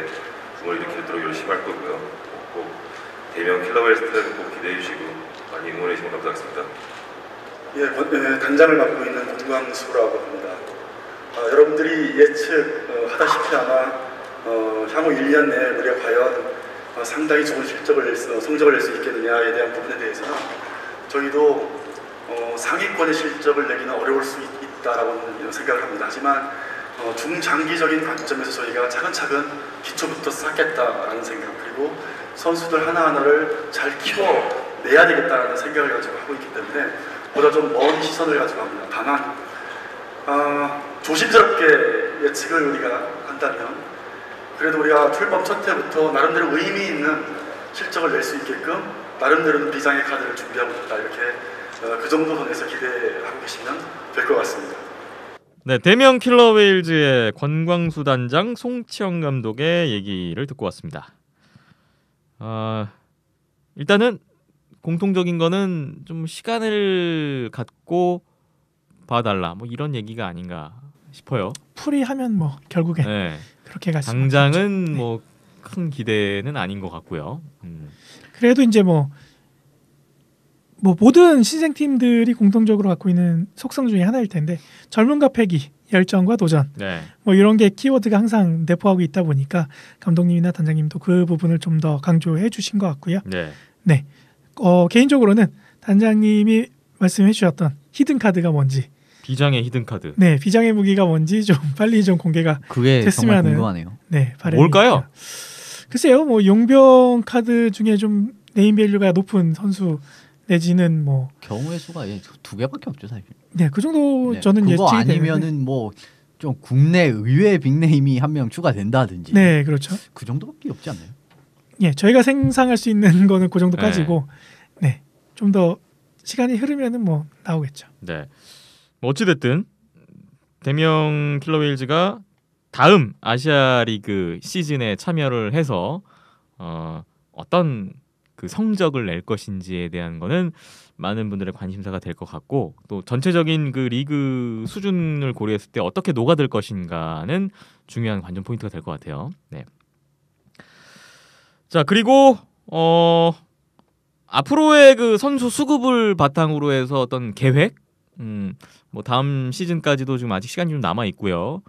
붐을 일으키도록 열심히 할 거고요. 꼭 대명 킬러웨일 스타일을 꼭 기대해 주시고 많이 응원해 주시면 감사하겠습니다. 단장을 맡고 있는 권광수라고 합니다. 여러분들이 예측하다시피 아마 향후 1년 내에 우리가 과연 상당히 좋은 성적을 낼 수 있겠느냐에 대한 부분에 대해서는 저희도 상위권의 실적을 내기는 어려울 수 있다라고 생각을 합니다. 하지만 중장기적인 관점에서 저희가 차근차근 기초부터 쌓겠다라는 생각, 그리고 선수들 하나하나를 잘 키워내야 되겠다라는 생각을 가지고 하고 있기 때문에 보다 좀 먼 시선을 가지고 합니다. 다만 조심스럽게 예측을 우리가 한다면 그래도 우리가 출범 첫 해부터 나름대로 의미 있는 실적을 낼 수 있게끔 나름대로는 비장의 카드를 준비하고 있다, 이렇게 그 정도 선에서 기대하고 계시면 될 것 같습니다. 네, 대명 킬러 웨일즈의 권광수 단장, 송치현 감독의 얘기를 듣고 왔습니다. 일단은 공통적인 거는 좀 시간을 갖고 봐달라, 뭐 이런 얘기가 아닌가 싶어요. 풀이하면 뭐 결국엔 네. 그렇게 갈 수밖에 없죠. 당장은 뭐 큰 기대는 아닌 것 같고요. 그래도 이제 뭐 모든 신생팀들이 공통적으로 갖고 있는 속성 중에 하나일 텐데 젊음과 패기, 열정과 도전 네. 뭐 이런 게 키워드가 항상 내포하고 있다 보니까 감독님이나 단장님도 그 부분을 좀 더 강조해 주신 것 같고요. 네. 개인적으로는 단장님이 말씀해 주셨던 히든 카드가 뭔지, 비장의 히든 카드. 네, 비장의 무기가 뭔지 좀 빨리 좀 공개가 그게 정말 됐으면은 궁금하네요. 네, 바람이 뭘까요? 있고요. 글쎄요, 뭐 용병 카드 중에 좀 네임밸류가 높은 선수 내지는 뭐 경우의 수가 2개밖에 없죠 사실. 네, 그 정도 네, 저는 그거 예측이 되는데. 아니면은 뭐 좀 국내 의외의 빅네임이 한 명 추가된다든지. 네, 그렇죠. 그 정도밖에 없지 않나요? 예, 저희가 생상할 수 있는 거는 그 정도까지고, 네, 좀 더 시간이 흐르면은 뭐 나오겠죠. 네. 뭐 어찌 됐든 대명 킬러 웨일즈가 다음 아시아 리그 시즌에 참여를 해서 어떤 그 성적을 낼 것인지에 대한 거는 많은 분들의 관심사가 될 것 같고, 또 전체적인 그 리그 수준을 고려했을 때 어떻게 녹아들 것인가는 중요한 관전 포인트가 될 것 같아요. 네. 자, 그리고 앞으로의 그 선수 수급을 바탕으로 해서 어떤 계획, 뭐 다음 시즌까지도 지금 아직 시간이 좀 남아 있고요.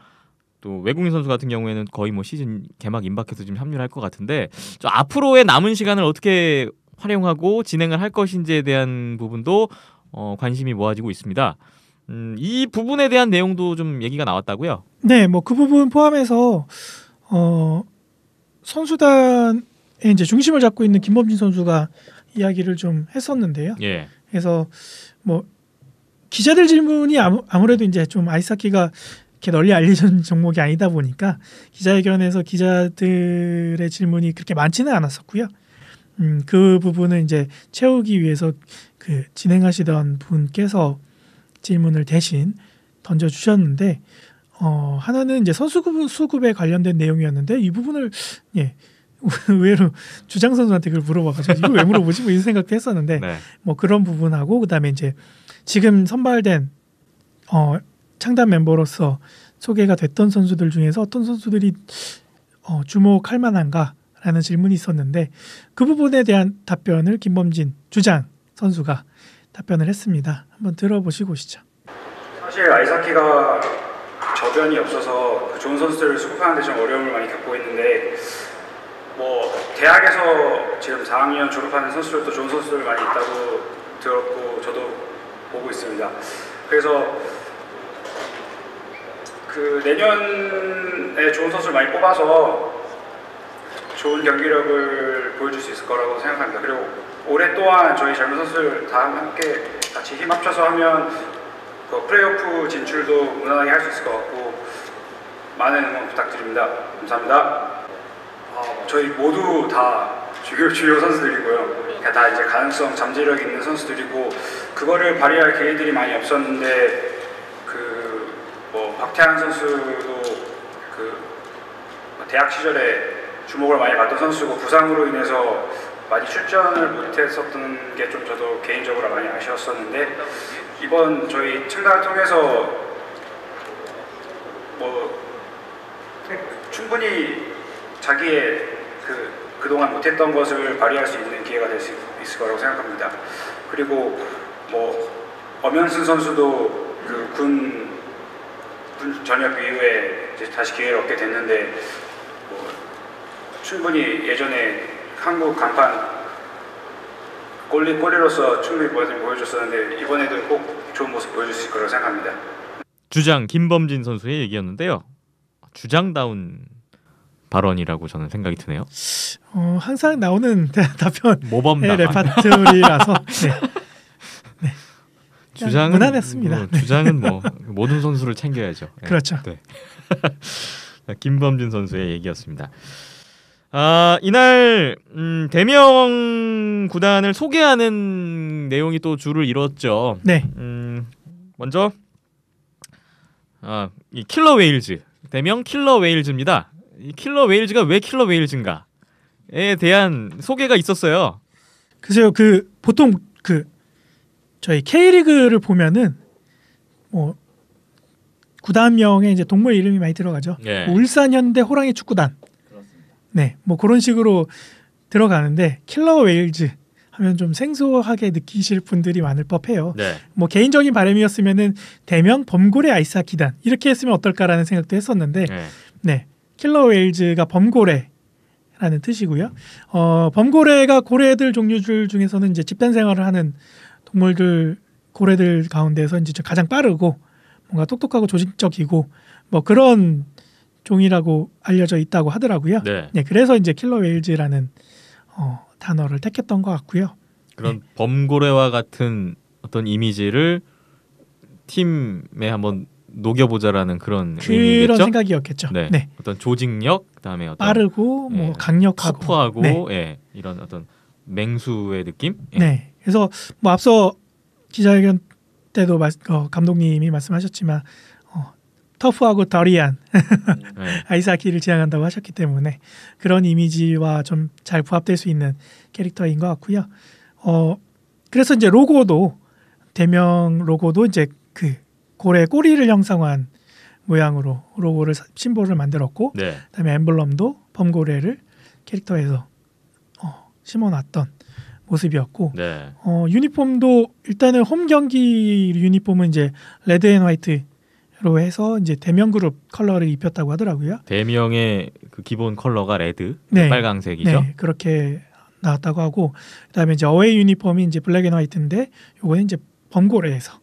또 외국인 선수 같은 경우에는 거의 뭐 시즌 개막 임박해서 지금 합류할 것 같은데, 저 앞으로의 남은 시간을 어떻게 활용하고 진행을 할 것인지에 대한 부분도 관심이 모아지고 있습니다. 이 부분에 대한 내용도 좀 얘기가 나왔다고요? 네, 뭐 그 부분 포함해서 선수단의 이제 중심을 잡고 있는 김범진 선수가 이야기를 좀 했었는데요. 예. 그래서 뭐 기자들 질문이 아무래도 이제 좀 아이스하키가 이렇게 널리 알려진 종목이 아니다 보니까 기자회견에서 기자들의 질문이 그렇게 많지는 않았었고요. 그 부분은 이제 채우기 위해서 그 진행하시던 분께서 질문을 대신 던져 주셨는데, 하나는 이제 선수 수급에 관련된 내용이었는데, 이 부분을 의외로 주장 선수한테 그걸 물어봐가지고 이거 왜 물어보지 뭐 이런 생각도 했었는데, 네. 뭐 그런 부분하고 그다음에 이제 지금 선발된 창단 멤버로서 소개가 됐던 선수들 중에서 어떤 선수들이 주목할 만한가라는 질문이 있었는데, 그 부분에 대한 답변을 김범진 주장 선수가 답변을 했습니다. 한번 들어보시고 오시죠. 사실 아이스하키가 저변이 없어서 그 좋은 선수들을 수급하는 데 좀 어려움을 많이 겪고 있는데, 뭐 대학에서 지금 4학년 졸업하는 선수들도 좋은 선수들 많이 있다고 들었고 저도 보고 있습니다. 그래서 그 내년에 좋은 선수를 많이 뽑아서 좋은 경기력을 보여줄 수 있을 거라고 생각합니다. 그리고 올해 또한 저희 젊은 선수들 다 함께 같이 힘 합쳐서 하면 그 플레이오프 진출도 무난하게 할 수 있을 것 같고, 많은 응원 부탁드립니다. 감사합니다. 저희 모두 다 주요 선수들이고요. 다 이제 가능성, 잠재력 있는 선수들이고, 그거를 발휘할 기회들이 많이 없었는데, 뭐 박태환 선수도 그 대학 시절에 주목을 많이 받던 선수고 부상으로 인해서 많이 출전을 못했었던 게 좀 저도 개인적으로 많이 아쉬웠었는데, 이번 저희 창단을 통해서 뭐 충분히 자기의 그동안 못했던 것을 발휘할 수 있는 기회가 될 수 있을 거라고 생각합니다. 그리고 뭐 엄현승 선수도 그 군 전역 이후에 이제 다시 기회를 얻게 됐는데, 뭐 충분히 예전에 한국 간판 골리로서 충분히 보여줬었는데, 이번에도 꼭 좋은 모습 보여줄 수 있을 거라고 생각합니다. 주장 김범진 선수의 얘기였는데요. 주장다운 발언이라고 저는 생각이 드네요. 항상 나오는 답변 모범답안. 레파토리라서 네. 주장은 무난했습니다. 주장은 뭐 모든 선수를 챙겨야죠. 네. 그렇죠. 네. 김범진 선수의 얘기였습니다. 이날 대명 구단을 소개하는 내용이 또 줄을 이뤘죠. 네. 먼저 이 킬러 웨일즈, 대명 킬러 웨일즈입니다. 이 킬러 웨일즈가 왜 킬러 웨일즈인가에 대한 소개가 있었어요. 글쎄요, 보통 저희 K리그를 보면은 뭐 구단명에 이제 동물 이름이 많이 들어가죠. 예. 뭐 울산 현대 호랑이 축구단. 네, 뭐 그런 식으로 들어가는데, 킬러 웨일즈 하면 좀 생소하게 느끼실 분들이 많을 법해요. 네. 뭐 개인적인 바람이었으면은 대명 범고래 아이스하키단 이렇게 했으면 어떨까라는 생각도 했었는데, 네. 네, 킬러 웨일즈가 범고래라는 뜻이고요. 범고래가 고래들 종류들 중에서는 이제 집단 생활을 하는 동물들 고래들 가운데서 이제 가장 빠르고 뭔가 똑똑하고 조직적이고 뭐 그런 종이라고 알려져 있다고 하더라고요. 네. 네, 그래서 이제 킬러 웨일즈라는 단어를 택했던 것 같고요. 그런 범고래와 같은 어떤 이미지를 팀에 한번 녹여보자라는 그런 그런 의미겠죠? 생각이었겠죠. 네. 네. 어떤 조직력, 그다음에 어떤 빠르고 뭐 예, 강력하고 터프하고 네. 예, 이런 어떤 맹수의 느낌? 예. 네. 그래서 뭐 앞서 기자회견 때도 감독님이 말씀하셨지만 터프하고 더리한 네. 아이스하키를 지향한다고 하셨기 때문에 그런 이미지와 좀 잘 부합될 수 있는 캐릭터인 것 같고요. 그래서 이제 로고도 대명 로고도 이제 그 고래 꼬리를 형상화한 모양으로 로고를 심볼을 만들었고 네. 그다음에 엠블럼도 범고래를 캐릭터에서 심어놨던 모습이었고 네. 유니폼도 일단은 홈 경기 유니폼은 이제 레드 앤 화이트로 해서 이제 대명 그룹 컬러를 입혔다고 하더라고요. 대명의 그 기본 컬러가 레드, 네. 빨강색이죠. 네, 그렇게 나왔다고 하고 그다음에 이제 어웨이 유니폼이 이제 블랙 앤 화이트인데 요거는 이제 범고래에서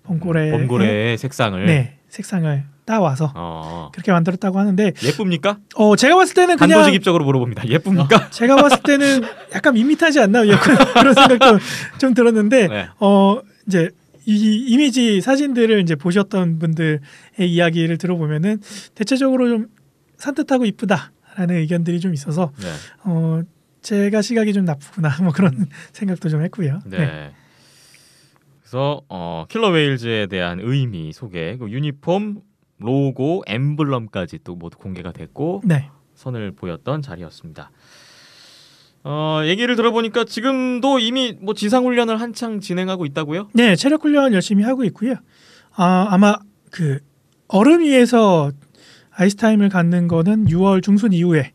범고래의 색상을 네, 색상을 따와서 그렇게 만들었다고 하는데 예쁩니까? 제가 봤을 때는 그냥 단도직입적으로 물어봅니다. 예쁩니까? 제가 봤을 때는 약간 밋밋하지 않나 그런 생각도 좀 들었는데 네. 이제 이 이미지 사진들을 이제 보셨던 분들의 이야기를 들어보면은 대체적으로 좀 산뜻하고 이쁘다라는 의견들이 좀 있어서 네. 제가 시각이 좀 나쁘구나 뭐 그런 생각도 좀 했고요. 네. 네. 그래서 킬러 웨일즈에 대한 의미 소개, 그 유니폼, 로고, 엠블럼까지 또 모두 공개가 됐고 네. 선을 보였던 자리였습니다. 얘기를 들어보니까 지금도 이미 뭐 지상 훈련을 한창 진행하고 있다고요? 네, 체력 훈련 열심히 하고 있고요. 아마 그 얼음 위에서 아이스 타임을 갖는 거는 6월 중순 이후에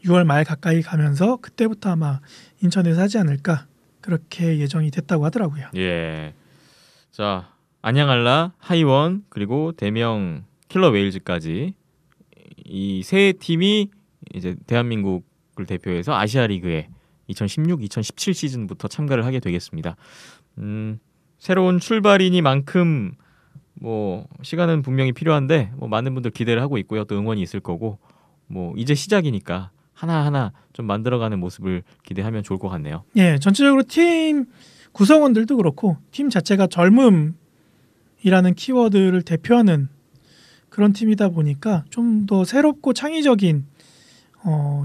6월 말 가까이 가면서 그때부터 아마 인천에서 하지 않을까 그렇게 예정이 됐다고 하더라고요. 예. 자, 안양알라, 하이원 그리고 대명 킬러 웨일즈까지 이 세 팀이 이제 대한민국을 대표해서 아시아 리그에 2016-2017 시즌부터 참가를 하게 되겠습니다. 새로운 출발이니만큼 뭐 시간은 분명히 필요한데 뭐 많은 분들 기대를 하고 있고요. 또 응원이 있을 거고 뭐 이제 시작이니까 하나하나 좀 만들어가는 모습을 기대하면 좋을 것 같네요. 예, 전체적으로 팀 구성원들도 그렇고 팀 자체가 젊음이라는 키워드를 대표하는 그런 팀이다 보니까 좀 더 새롭고 창의적인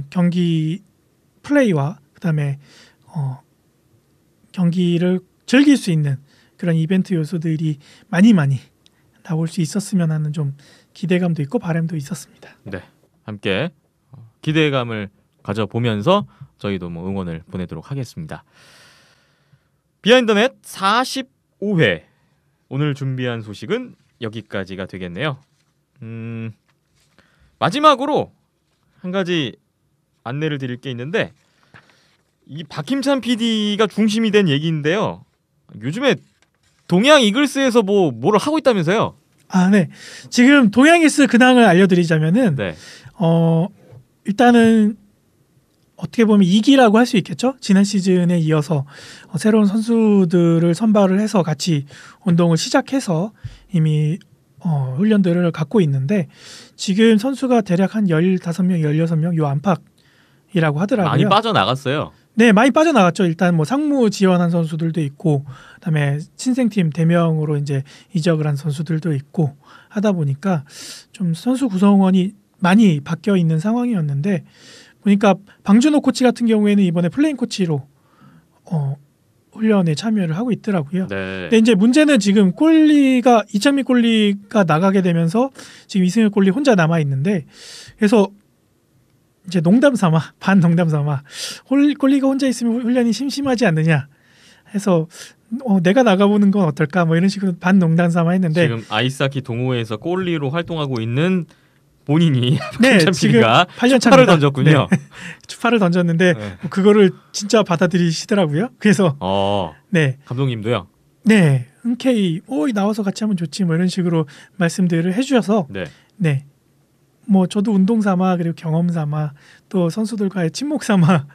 경기 플레이와 그다음에 경기를 즐길 수 있는 그런 이벤트 요소들이 많이 나올 수 있었으면 하는 좀 기대감도 있고 바람도 있었습니다. 네, 함께 기대감을 가져보면서 저희도 뭐 응원을 보내도록 하겠습니다. 비하인드넷 45회 오늘 준비한 소식은 여기까지가 되겠네요. 마지막으로 한 가지 안내를 드릴 게 있는데 이 박힘찬 PD가 중심이 된 얘기인데요. 요즘에 동양 이글스에서 뭐를 하고 있다면서요? 아, 네. 지금 동양 이글스 근황을 알려드리자면은 네. 일단은 어떻게 보면 2기라고 할 수 있겠죠. 지난 시즌에 이어서 새로운 선수들을 선발을 해서 같이 운동을 시작해서 이미 훈련들을 갖고 있는데 지금 선수가 대략 한 15명, 16명 요 안팎이라고 하더라고요. 많이 빠져나갔어요. 네, 많이 빠져나갔죠. 일단 뭐 상무 지원한 선수들도 있고 그다음에 친생팀 대명으로 이제 이적을 한 선수들도 있고 하다 보니까 좀 선수 구성원이 많이 바뀌어 있는 상황이었는데 보니까 방준호 코치 같은 경우에는 이번에 플레인 코치로 훈련에 참여를 하고 있더라고요. 네. 근데 이제 문제는 지금 이창민 골리가 나가게 되면서 지금 이승엽 골리 혼자 남아 있는데 그래서 이제 반 농담 삼아 골리가 혼자 있으면 훈련이 심심하지 않느냐 해서 내가 나가보는 건 어떨까 뭐 이런 식으로 반 농담 삼아 했는데 지금 아이스하키 동호회에서 골리로 활동하고 있는 본인이 네, 박힘찬 지금 PD가 8년 추파를 던졌군요. 네. 추파를 던졌는데 네. 그거를 진짜 받아들이시더라고요. 그래서 네, 감독님도요. 네, 흔쾌히 나와서 같이 하면 좋지 뭐 이런 식으로 말씀들을 해주셔서 네. 네, 뭐 저도 운동 삼아 그리고 경험 삼아 또 선수들과의 친목 삼아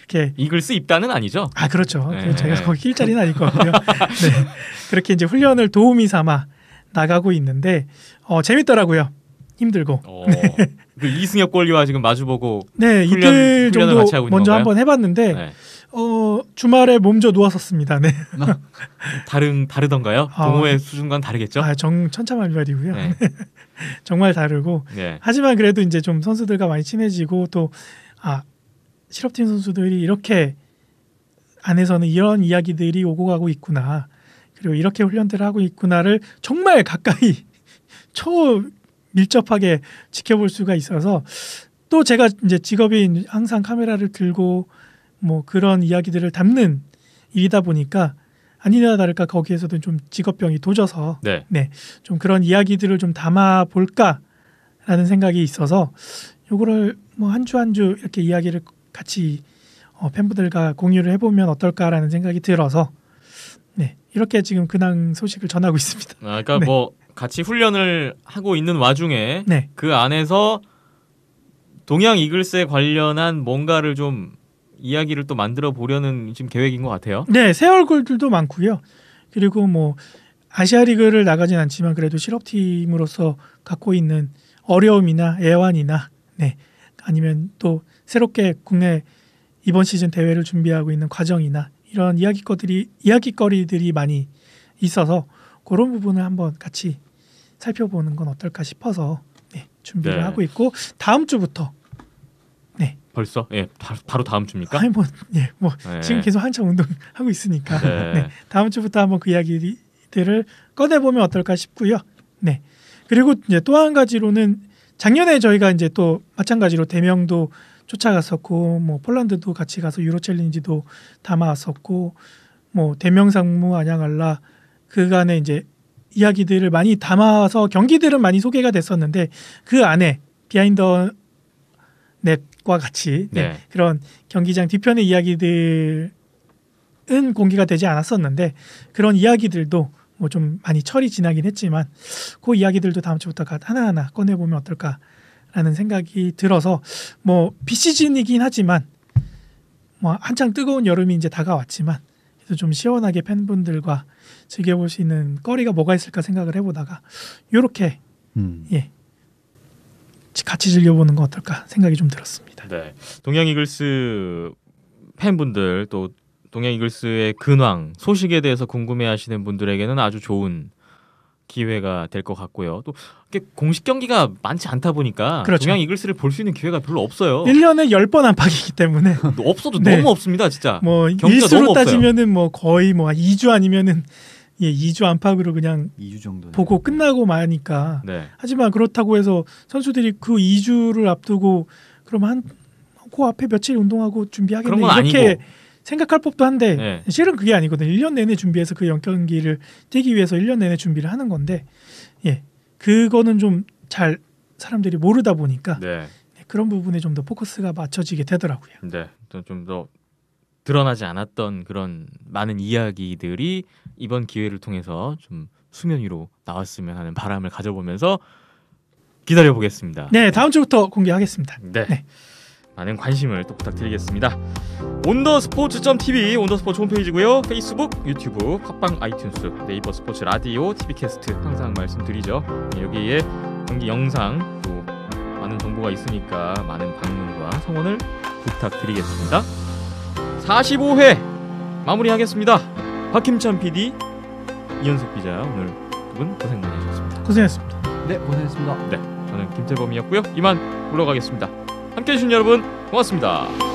그렇게 이글스 입단은 아니죠? 아 그렇죠. 네. 제가 거기 낄 자리는 아닐 거고요. 네. 그렇게 이제 훈련을 도우미 삼아 나가고 있는데 재밌더라고요. 힘들고. 그 이승엽 골리와 지금 마주보고 네, 이틀 정도 같이 하고 있는 먼저 건가요? 한번 해봤는데 네. 주말에 몸져 누웠었습니다. 네. 다르던가요? 동호회 수준과는 다르겠죠? 천차만별이고요. 네. 정말 다르고. 네. 하지만 그래도 이제 좀 선수들과 많이 친해지고 또 실업팀 선수들이 이렇게 안에서는 이런 이야기들이 오고 가고 있구나. 그리고 이렇게 훈련들을 하고 있구나를 정말 가까이 초밀접하게 지켜볼 수가 있어서 또 제가 이제 직업이 항상 카메라를 들고 뭐 그런 이야기들을 담는 일이다 보니까 아니나 다를까 거기에서도 좀 직업병이 도져서 네. 좀 그런 이야기들을 좀 담아 볼까라는 생각이 있어서 요거를 뭐 한 주 한 주 이렇게 이야기를 같이 팬분들과 공유를 해보면 어떨까라는 생각이 들어서 이렇게 지금 근황 소식을 전하고 있습니다. 그러니까 네. 뭐 같이 훈련을 하고 있는 와중에 네. 그 안에서 동양 이글스에 관련한 뭔가를 좀 이야기를 또 만들어 보려는 지금 계획인 것 같아요. 네, 새 얼굴들도 많고요. 그리고 뭐 아시아 리그를 나가진 않지만 그래도 실업팀으로서 갖고 있는 어려움이나 애환이나 아니면 또 새롭게 국내 이번 시즌 대회를 준비하고 있는 과정이나 이런 이야기거리들이 많이 있어서 그런 부분을 한번 같이 살펴보는 건 어떨까 싶어서 준비를 네. 하고 있고 다음 주부터 벌써? 예, 바로 다음 주입니까? 아니 네. 지금 계속 한참 운동하고 있으니까 네. 다음 주부터 한번 그 이야기들을 꺼내보면 어떨까 싶고요. 네. 그리고 이제 또 한 가지로는 작년에 저희가 이제 또 마찬가지로 대명도 쫓아갔었고 뭐 폴란드도 같이 가서 유로 챌린지도 담아왔었고 뭐 대명상무 안양알라 그간에 이제 이야기들을 많이 담아서 경기들은 많이 소개가 됐었는데 그 안에 비하인드 넷과 같이 그런 경기장 뒤편의 이야기들은 공개가 되지 않았었는데 그런 이야기들도 뭐 좀 많이 철이 지나긴 했지만 그 이야기들도 다음 주부터 하나하나 꺼내보면 어떨까라는 생각이 들어서 뭐 비시즌이긴 하지만 뭐 한창 뜨거운 여름이 이제 다가왔지만 그래도 좀 시원하게 팬분들과 즐겨볼 수 있는 거리가 뭐가 있을까 생각을 해보다가 이렇게 같이 즐겨보는 건 어떨까 생각이 좀 들었습니다. 네. 동양 이글스 팬분들 또 동양 이글스의 근황 소식에 대해서 궁금해하시는 분들에게는 아주 좋은 기회가 될 것 같고요. 또 공식 경기가 많지 않다 보니까 그렇죠. 동양 이글스를 볼 수 있는 기회가 별로 없어요. 1년에 10번 안팎이기 때문에 없어도 너무 없습니다, 진짜. 뭐 경기가 일수로 너무 없어요. 따지면은 뭐 거의 뭐 2주 아니면은 2주 안팎으로 그냥 2주 정도 보고 끝나고 마니까. 하지만 그렇다고 해서 선수들이 그 2주를 앞두고 그러면 그 앞에 며칠 운동하고 준비하겠네 그런 건 이렇게 아니고. 생각할 법도 한데 실은 그게 아니거든요. 1년 내내 준비해서 그 0경기를 뛰기 위해서 1년 내내 준비를 하는 건데 그거는 좀 잘 사람들이 모르다 보니까 그런 부분에 좀 더 포커스가 맞춰지게 되더라고요. 네, 좀 더 드러나지 않았던 그런 많은 이야기들이 이번 기회를 통해서 좀 수면 위로 나왔으면 하는 바람을 가져보면서 기다려 보겠습니다. 네, 다음 주부터 공개하겠습니다. 네. 많은 관심을 또 부탁드리겠습니다. 온더스포츠.tv 온더스포츠 홈페이지고요. 페이스북, 유튜브, 팟빵, 아이튠스, 네이버 스포츠 라디오, TV캐스트 항상 말씀드리죠. 여기에 경기 영상 또 많은 정보가 있으니까 많은 방문과 성원을 부탁드리겠습니다. 45회 마무리하겠습니다. 박힘찬 PD, 이현석 기자 오늘 두 분 고생 많이 하셨습니다. 고생했습니다. 네, 고생했습니다. 네, 저는 김태범이었고요. 이만 물러가겠습니다. 함께해 주신 여러분 고맙습니다.